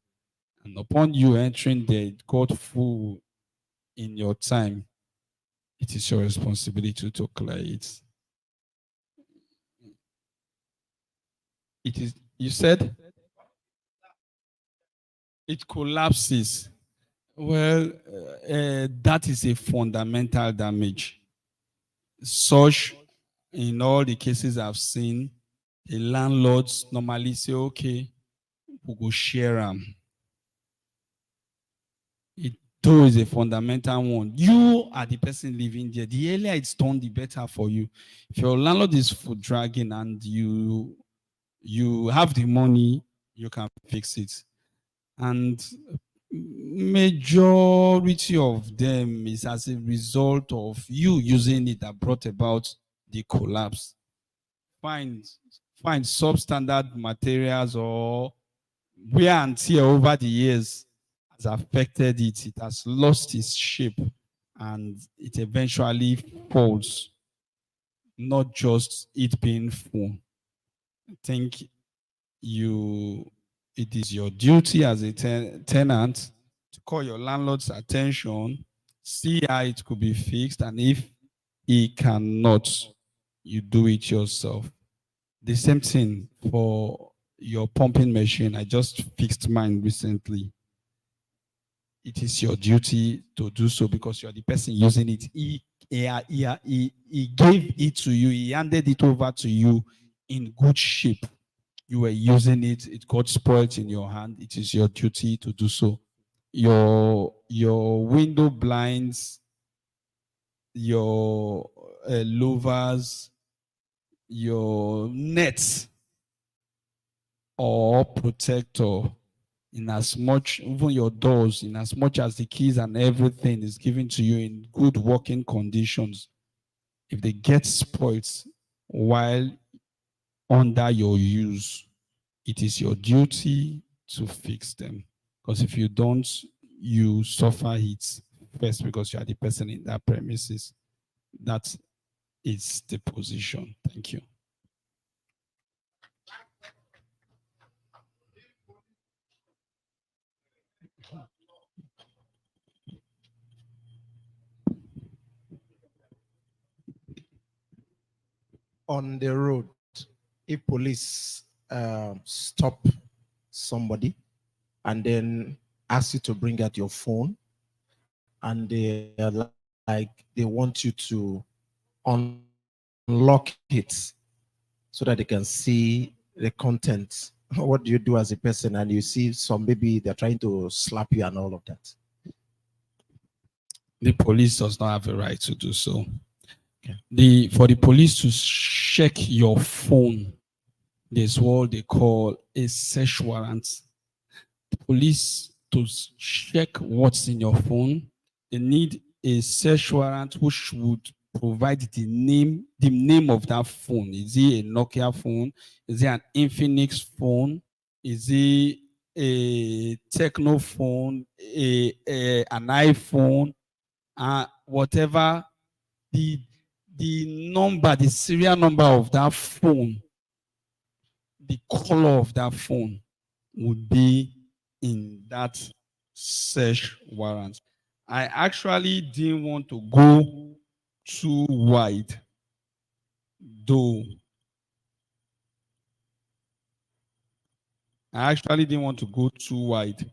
S1: And upon you entering there, it got full in your time. It is your responsibility to clear it. It is, you said it collapses. Well, that is a fundamental damage. Such, in all the cases I've seen, the landlords normally say, okay, we'll go share them. It though is a fundamental one. You are the person living there. The earlier it's done, the better for you. If your landlord is foot dragging and you have the money, you can fix it. And majority of them is as a result of you using it that brought about the collapse. Find substandard materials or wear and tear over the years has affected it. It has lost its shape and it eventually falls. Not just it being full. I think it is your duty as a tenant to call your landlord's attention, see how it could be fixed, and if he cannot, you do it yourself. The same thing for your pumping machine. I just fixed mine recently. It is your duty to do so because you're the person using it. He gave it to you. He handed it over to you in good shape. You were using it. It got spoiled in your hand. It is your duty to do so. Your window blinds, your louvers, your nets or protector, in as much, even your doors, in as much as the keys and everything is given to you in good working conditions, if they get spoiled while under your use, it is your duty to fix them. Because if you don't, you suffer it first because you are the person in that premises. That is the position. Thank you.
S5: On the road, if police stop somebody and then ask you to bring out your phone, and they are like they want you to unlock it so that they can see the content, what do you do as a person? And you see some, maybe they're trying to slap you and all of that.
S1: The police does not have a right to do so. Okay. For the police to check your phone, there's what they call a search warrant. The police to check what's in your phone, they need a search warrant which would provide the name of that phone. Is it a Nokia phone? Is it an Infinix phone? Is it a Techno phone? An iPhone? Whatever the number, the serial number of that phone, the color of that phone would be in that search warrant. I actually didn't want to go too wide, though. I actually didn't want to go too wide.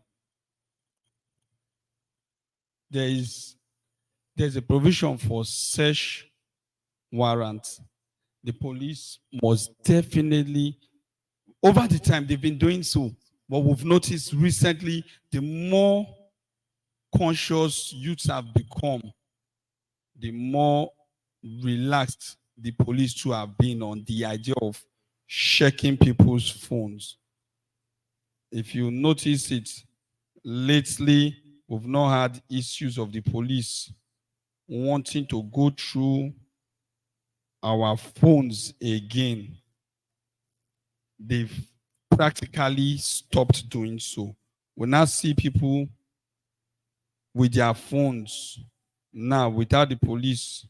S1: There's a provision for search warrant. The police must definitely, over the time they've been doing so, but we've noticed recently, the more conscious youths have become, the more relaxed the police too have been on the idea of checking people's phones. If you notice it, lately, we've not had issues of the police wanting to go through our phones again. They've practically stopped doing so. We now see people with their phones now without the police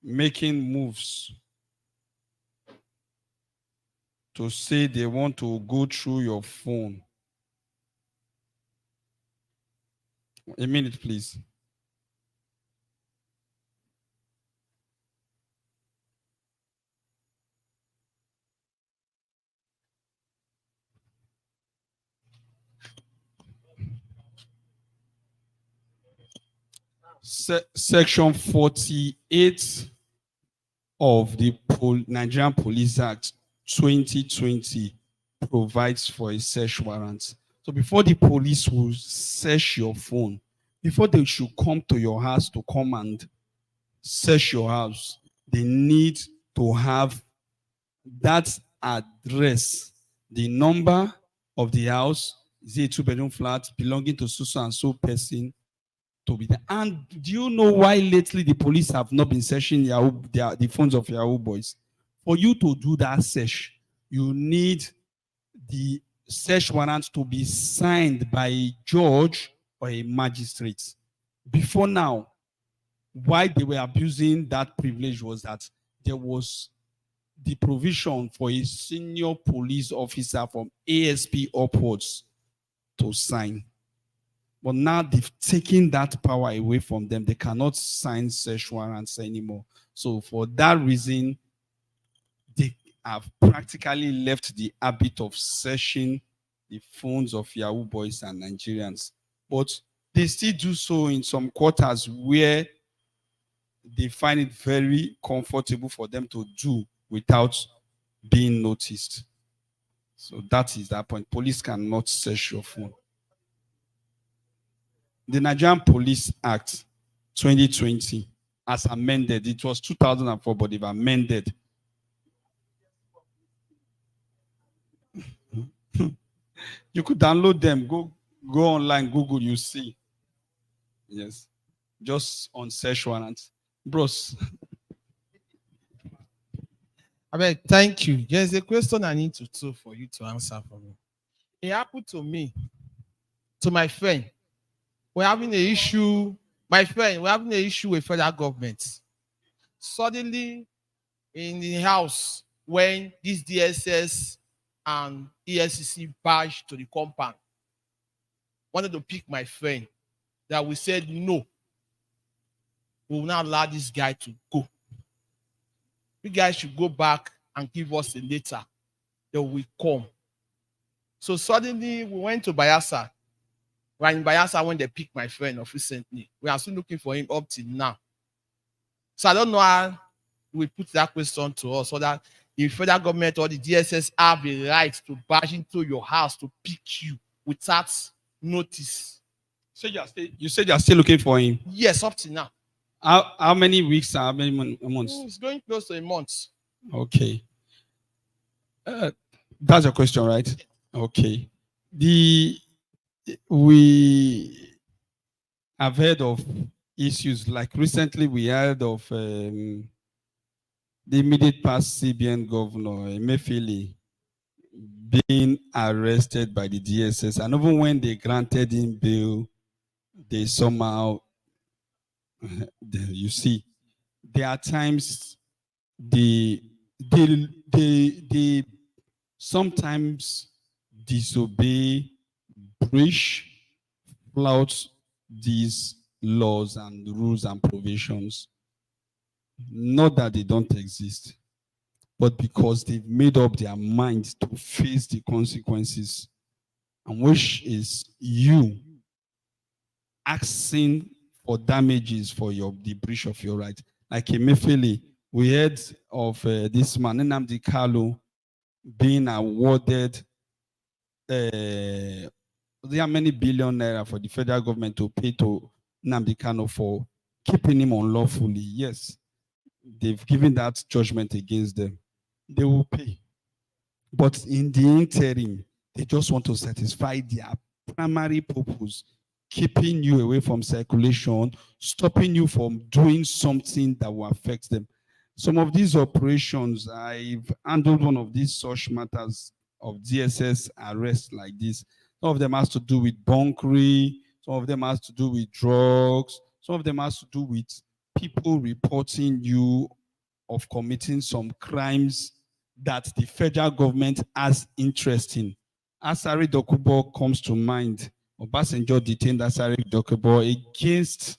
S1: making moves to say they want to go through your phone. A minute, please. Section 48 of the Nigerian Police Act 2020 provides for a search warrant. So before the police will search your phone, before they should come to your house to come and search your house, they need to have that address, the number of the house, is it a two-bedroom flat belonging to so and so person, to be there. And do you know why lately the police have not been searching the phones of Yahoo boys? For you to do that search, you need the search warrant to be signed by a judge or a magistrate. Before now, why they were abusing that privilege was that there was the provision for a senior police officer from ASP upwards to sign. But now they've taken that power away from them. They cannot sign search warrants anymore. So for that reason, they have practically left the habit of searching the phones of Yahoo boys and Nigerians. But they still do so in some quarters where they find it very comfortable for them to do without being noticed. So that is that point. Police cannot search your phone. The Nigerian Police Act 2020, as amended, it was 2004, but they've amended. You could download them, go online, Google, you see. Yes, just on search warrants. Bros.
S7: Thank you. There's a question I need to do for you to answer for me. It happened to me, to my friend. We're having an issue, my friend, we're having an issue with federal government. Suddenly, in the house, when this DSS and ESCC barged to the compound, wanted to pick my friend, that we said no. We will not allow this guy to go. You guys should go back and give us a letter that we come. So suddenly we went to Bayelsa. We're in Bayelsa when they picked my friend recently. We are still looking for him up till now. So I don't know how we put that question to us, so that the federal government or the DSS have a right to barge into your house to pick you without notice.
S1: So you said you are still looking for him?
S7: Yes, up till now.
S1: How many weeks? How many months?
S7: It's going close to a month.
S1: Okay. That's your question, right? Okay. We have heard of issues. Like recently, we heard of the immediate past CBN governor, Emefiele, being arrested by the DSS. And even when they granted him bail, they somehow, you see, there are times they sometimes disobey, breach, flout these laws and rules and provisions. Not that they don't exist, but because they've made up their mind to face the consequences, and which is you asking for damages for the breach of your right. Like Emefiele, we heard of this man, Nnamdi Kanu, being awarded there are many billion naira for the federal government to pay to Nnamdi Kanu for keeping him unlawfully. Yes, they've given that judgment against them. They will pay. But in the interim, they just want to satisfy their primary purpose, keeping you away from circulation, stopping you from doing something that will affect them. Some of these operations, I've handled one of these such matters of DSS arrests like this. Some of them has to do with bunkery, some of them has to do with drugs, some of them has to do with people reporting you of committing some crimes that the federal government has interest in. Asari Dokubo comes to mind. Obasanjo detained Asari Dokubo against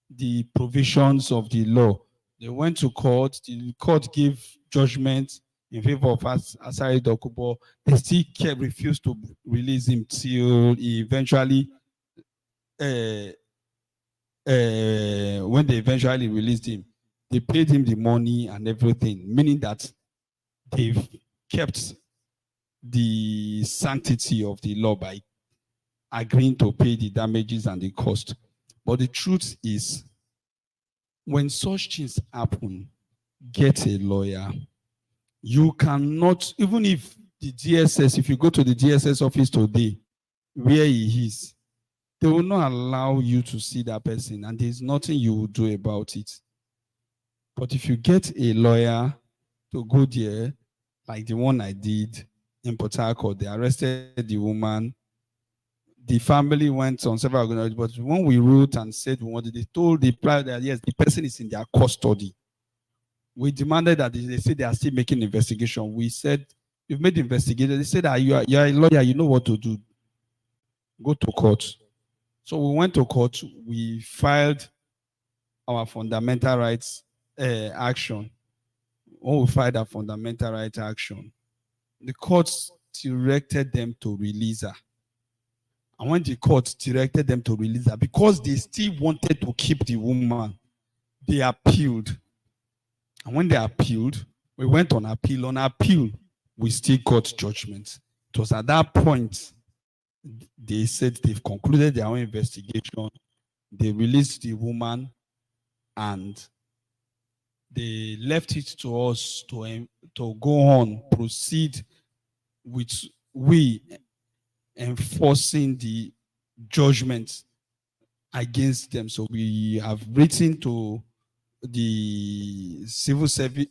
S1: the provisions of the law. They went to court. The court gave judgment in favor of Asari Dokubo. They still refused to release him till he eventually, when they eventually released him, they paid him the money and everything, meaning that they've kept the sanctity of the law by agreeing to pay the damages and the cost. But the truth is, when such things happen, get a lawyer. You cannot, even if the DSS, if you go to the DSS office today, where he is, they will not allow you to see that person, and there's nothing you will do about it. But if you get a lawyer to go there, like the one I did in Port Harcourt, they arrested the woman. The family went on several organizations, but when we wrote and said we wanted, they told the player that yes, the person is in their custody. We demanded that they said they are still making investigation. We said, you've made the investigation. They said that you're a lawyer, you know what to do. Go to court. So we went to court. We filed our fundamental rights action. When we filed our fundamental rights action, the courts directed them to release her. And when the court directed them to release her, because they still wanted to keep the woman, they appealed. And when they appealed, we went on appeal. On appeal, we still got judgment. It was at that point they said they've concluded their own investigation. They released the woman and they left it to us to go on, proceed with we enforcing the judgment against them. So we have written to the civil service,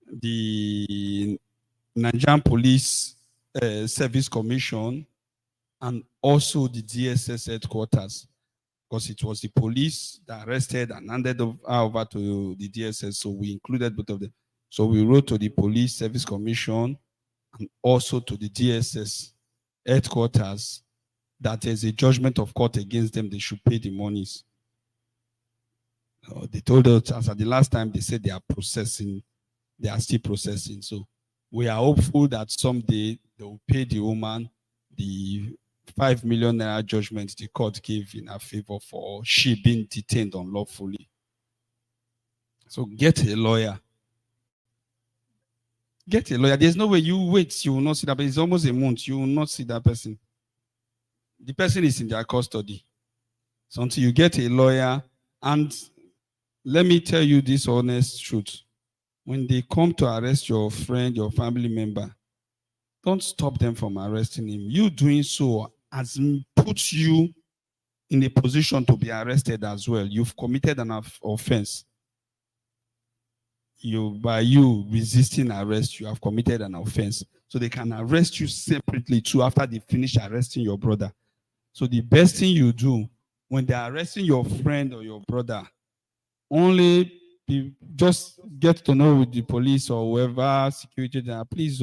S1: the Nigerian Police Service Commission, and also the DSS headquarters, because it was the police that arrested and handed over to the DSS. So we included both of them. So we wrote to the Police Service Commission and also to the DSS headquarters that there's a judgment of court against them. They should pay the monies. They told us, as at the last time, they said they are processing. They are still processing. So we are hopeful that someday they will pay the woman the 5 million naira judgment the court gave in her favor for she being detained unlawfully. So get a lawyer. Get a lawyer. There's no way you wait, you will not see that person. It's almost a month, you will not see that person. The person is in their custody. So until you get a lawyer, and let me tell you this honest truth. When they come to arrest your friend, your family member, don't stop them from arresting him. You doing so has put you in a position to be arrested as well. You've committed an offense. By you resisting arrest, you have committed an offense. So they can arrest you separately too after they finish arresting your brother. So the best thing you do when they're arresting your friend or your brother, just get to know with the police or whoever security that, please,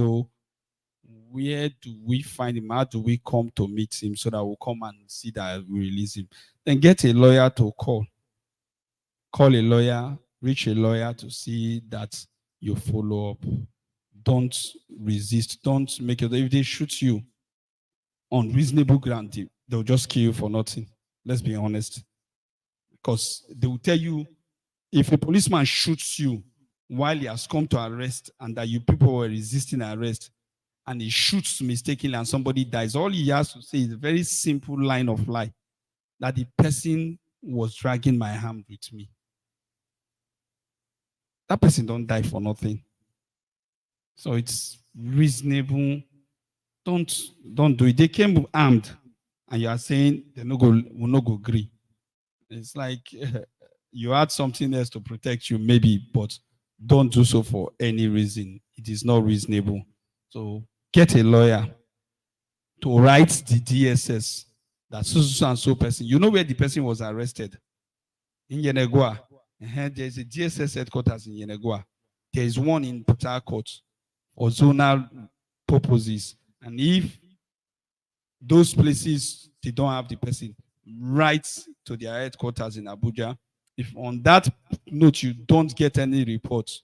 S1: where do we find him? How do we come to meet him so that we'll come and see that we release him? Then get a lawyer to call. Call a lawyer, reach a lawyer to see that you follow up. Don't resist. Don't make it. If they shoot you on reasonable ground, they'll just kill you for nothing. Let's be honest. Because they will tell you, if a policeman shoots you while he has come to arrest and that you people were resisting arrest and he shoots mistakenly and somebody dies, all he has to say is a very simple line of lie, that the person was dragging my hand with me. That person don't die for nothing. So it's reasonable. Don't do it. They came armed and you are saying they will not go agree. It's like you had something else to protect you, maybe, but don't do so for any reason. It is not reasonable. So get a lawyer to write the DSS that so and so person. You know where the person was arrested? In Yenagoa. There's a DSS headquarters in Yenagoa. There is one in Port Harcourt for zonal purposes. And if those places, they don't have the person, write to their headquarters in Abuja. If on that note you don't get any reports,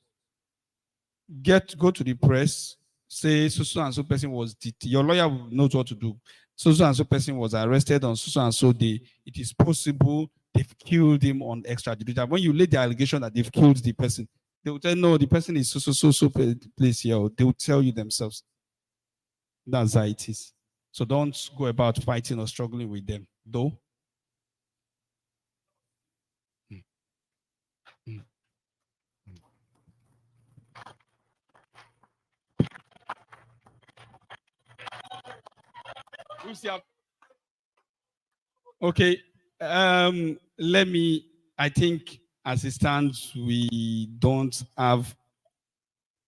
S1: go to the press, say so and so person was your lawyer knows what to do. So and so person was arrested on so and so day. It is possible they've killed him on extrajudicial. When you lay the allegation that they've killed the person, they will tell no, the person is so place here. Or they will tell you themselves. That's how it is. So don't go about fighting or struggling with them, though. Okay. I think as it stands, we don't have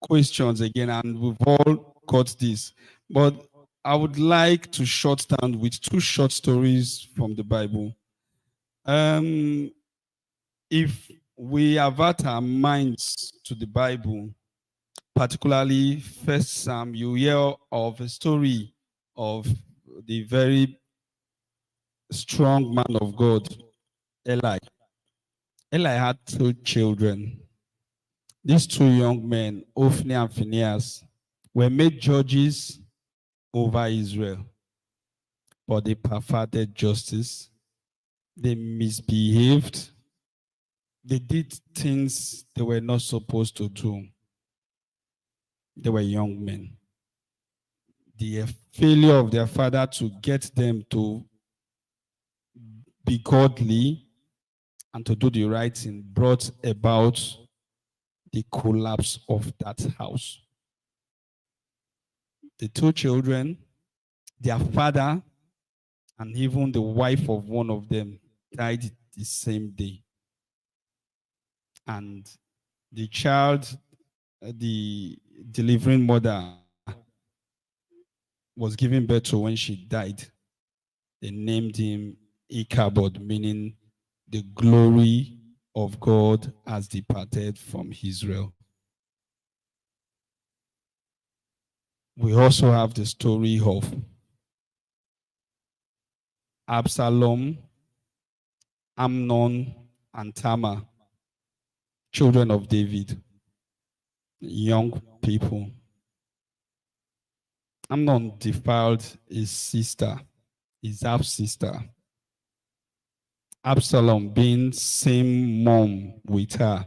S1: questions again, and we've all got this. But I would like to short down with 2 short stories from the Bible. If we avert our minds to the Bible, particularly First Psalm, you hear of a story of the very strong man of God, Eli. Eli had 2 children. These 2 young men, Ophni and Phinehas, were made judges over Israel, but they perverted justice. They misbehaved. They did things they were not supposed to do. They were young men. The failure of their father to get them to be godly and to do the right thing brought about the collapse of that house. The 2 children, their father, and even the wife of one of them died the same day. And the child, the delivering mother, was giving birth to when she died. They named him Ichabod, meaning the glory of God has departed from Israel. We also have the story of Absalom, Amnon, and Tamar, children of David, young people. Amnon defiled his sister, his half-sister. Absalom, being same mom with her,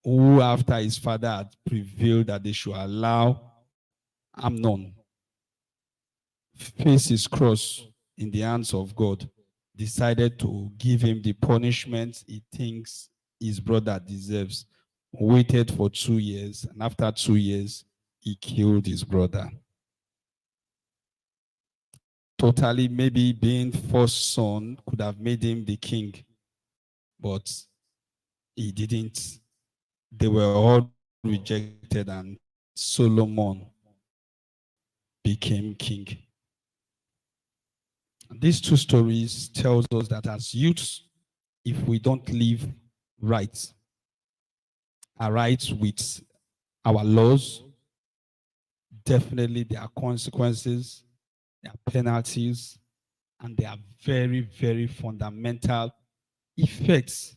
S1: who after his father had prevailed that they should allow Amnon face his cross in the hands of God, decided to give him the punishment he thinks his brother deserves. Waited for 2 years, and after 2 years, he killed his brother. totally, maybe being first son could have made him the king, but he didn't. They were all rejected, and Solomon became king. These two stories tells us that as youths, if we don't live right, with our laws, definitely there are consequences, there are penalties, and there are very, very fundamental effects,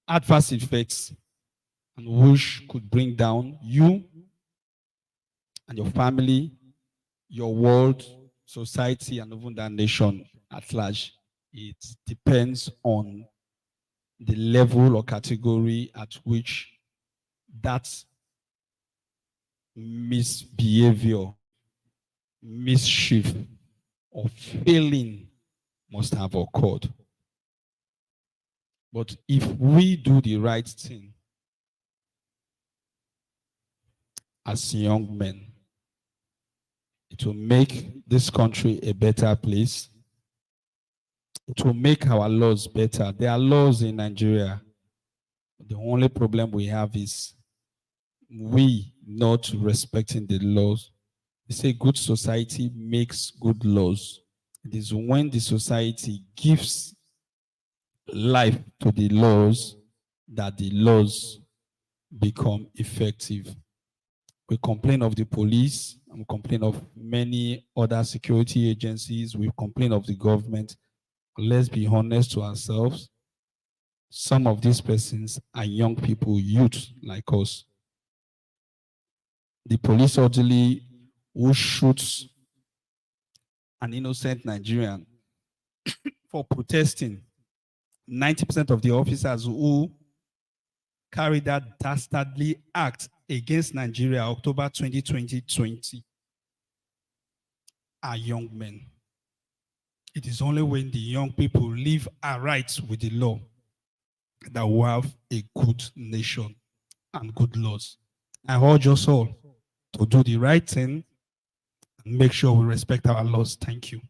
S1: adverse effects, and which could bring down you and your family, your world, society, and even that nation at large. It depends on the level or category at which that misbehavior, mischief, or failing must have occurred. But if we do the right thing as young men, it will make this country a better place. It will make our laws better. There are laws in Nigeria. The only problem we have is we not respecting the laws. They say good society makes good laws. It is when the society gives life to the laws that the laws become effective. We complain of the police, we complain of many other security agencies, we complain of the government. Let's be honest to ourselves. Some of these persons are young people, youth like us. The police orderly who shoots an innocent Nigerian for protesting, 90% of the officers who carried that dastardly act against Nigeria, October 2020, are young men. It is only when the young people live aright with the law that we have a good nation and good laws. I urge us all to do the right thing and make sure we respect our laws. Thank you.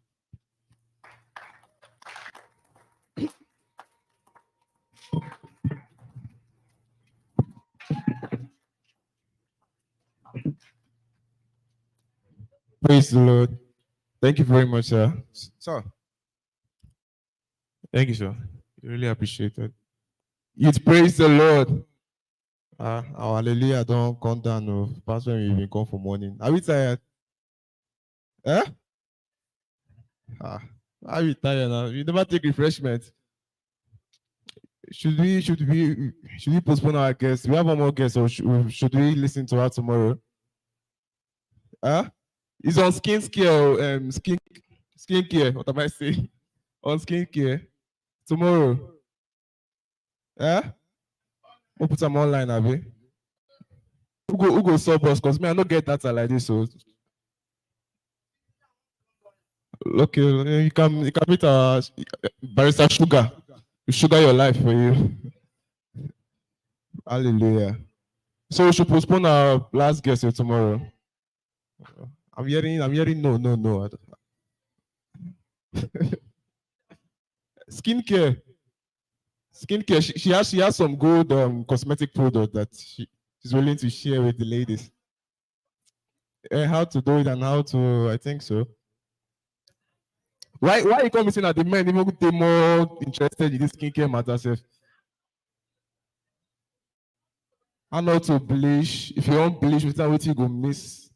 S8: Praise the Lord. Thank you very much, sir. Sir. Thank you, sir. Really appreciate it. You'd praise the Lord. Our hallelujah don't come down. No. Past when we even come for morning. Are we tired? Eh? Are we tired now? We never take refreshment. Should we postpone our guest? We have one more guest, or should we listen to her tomorrow? Huh? It's on skincare, skincare. What am I saying? On skincare. Tomorrow. Eh? We'll put them online, Abby. Who go sub us? Because me, I don't get data like this. So okay, you can meet our barrister Sugar. We sugar your life for you. Hallelujah. So we should postpone our last guest till tomorrow. I'm hearing no. Skincare. She has some good cosmetic product that she's willing to share with the ladies. How to do it and how to, I think so. Why you come missing at the men even they more interested in this skincare matter self? How not to bleach? If you don't bleach, without what you go miss.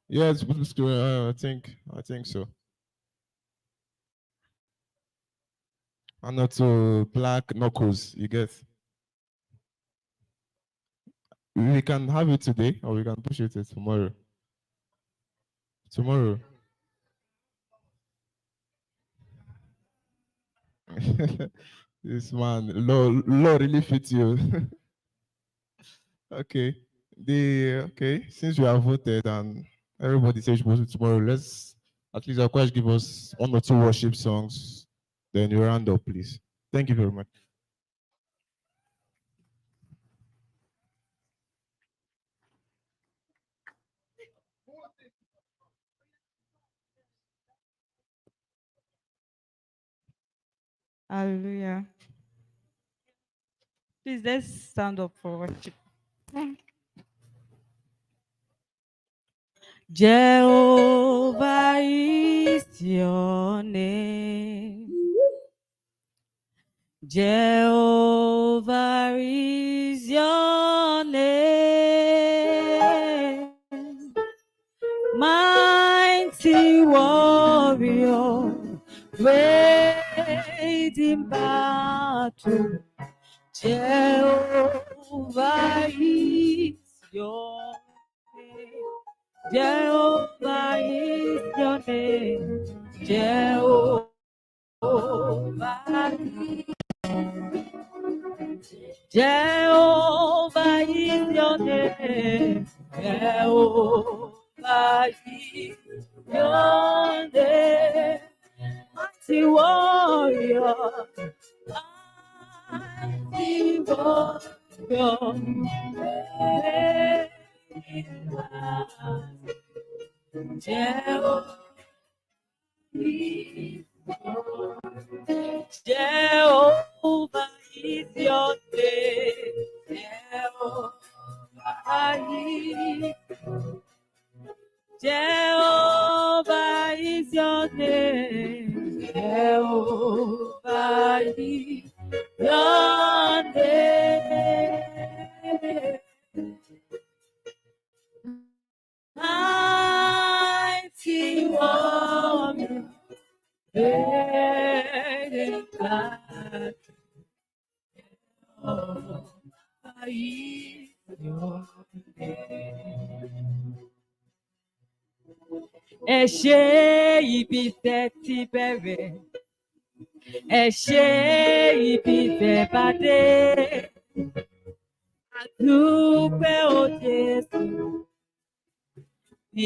S8: Yes, I think so. And not to black knuckles, you get. We can have it today, or we can push it to tomorrow. Tomorrow. This man, law really fits you. Okay. Since we have voted and everybody says we post it tomorrow, let's at least Akwash give us one or two worship songs. Then you round up, please. Thank you very much.
S9: Hallelujah. Please let's stand up for worship. Jehovah is your name. Jehovah is your name. Mighty warrior, great in battle. Jehovah is your name. Jehovah is your name. Jehovah is. Jehovah is your name. Jehovah is your name. Mighty warrior. Mighty warrior. Jehovah is Jehovah is your name. Jehovah is your name. Jehovah is your name. Mighty warrior. Ẹ ṣé ibi tẹ́ ti bẹ̀rẹ̀, ẹ ṣé ibi tẹ́ bá dé, a dúpẹ́ o Jésù,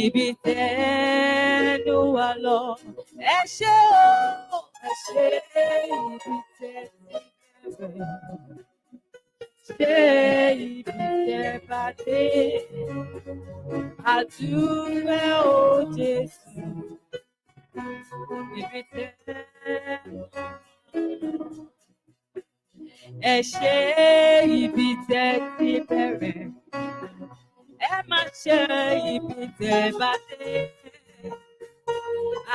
S9: ibi tẹ́ ló wà lọ. Ẹ ṣé o, ẹ ṣé ibi tẹ́ ti bẹ̀rẹ̀. Ṣé ibi tẹ́ bá dé, a dúpẹ́ o Jésù, ibi tẹ́. Ẹ ṣé ibi tẹ́ ti bẹ̀rẹ̀, ẹ má ṣe ibi tẹ́ bá dé,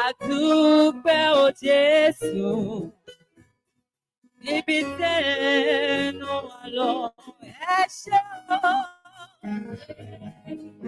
S9: a dúpẹ́ o Jésù, ibi tẹ́ ló wà lọ. Ẹ ṣé o.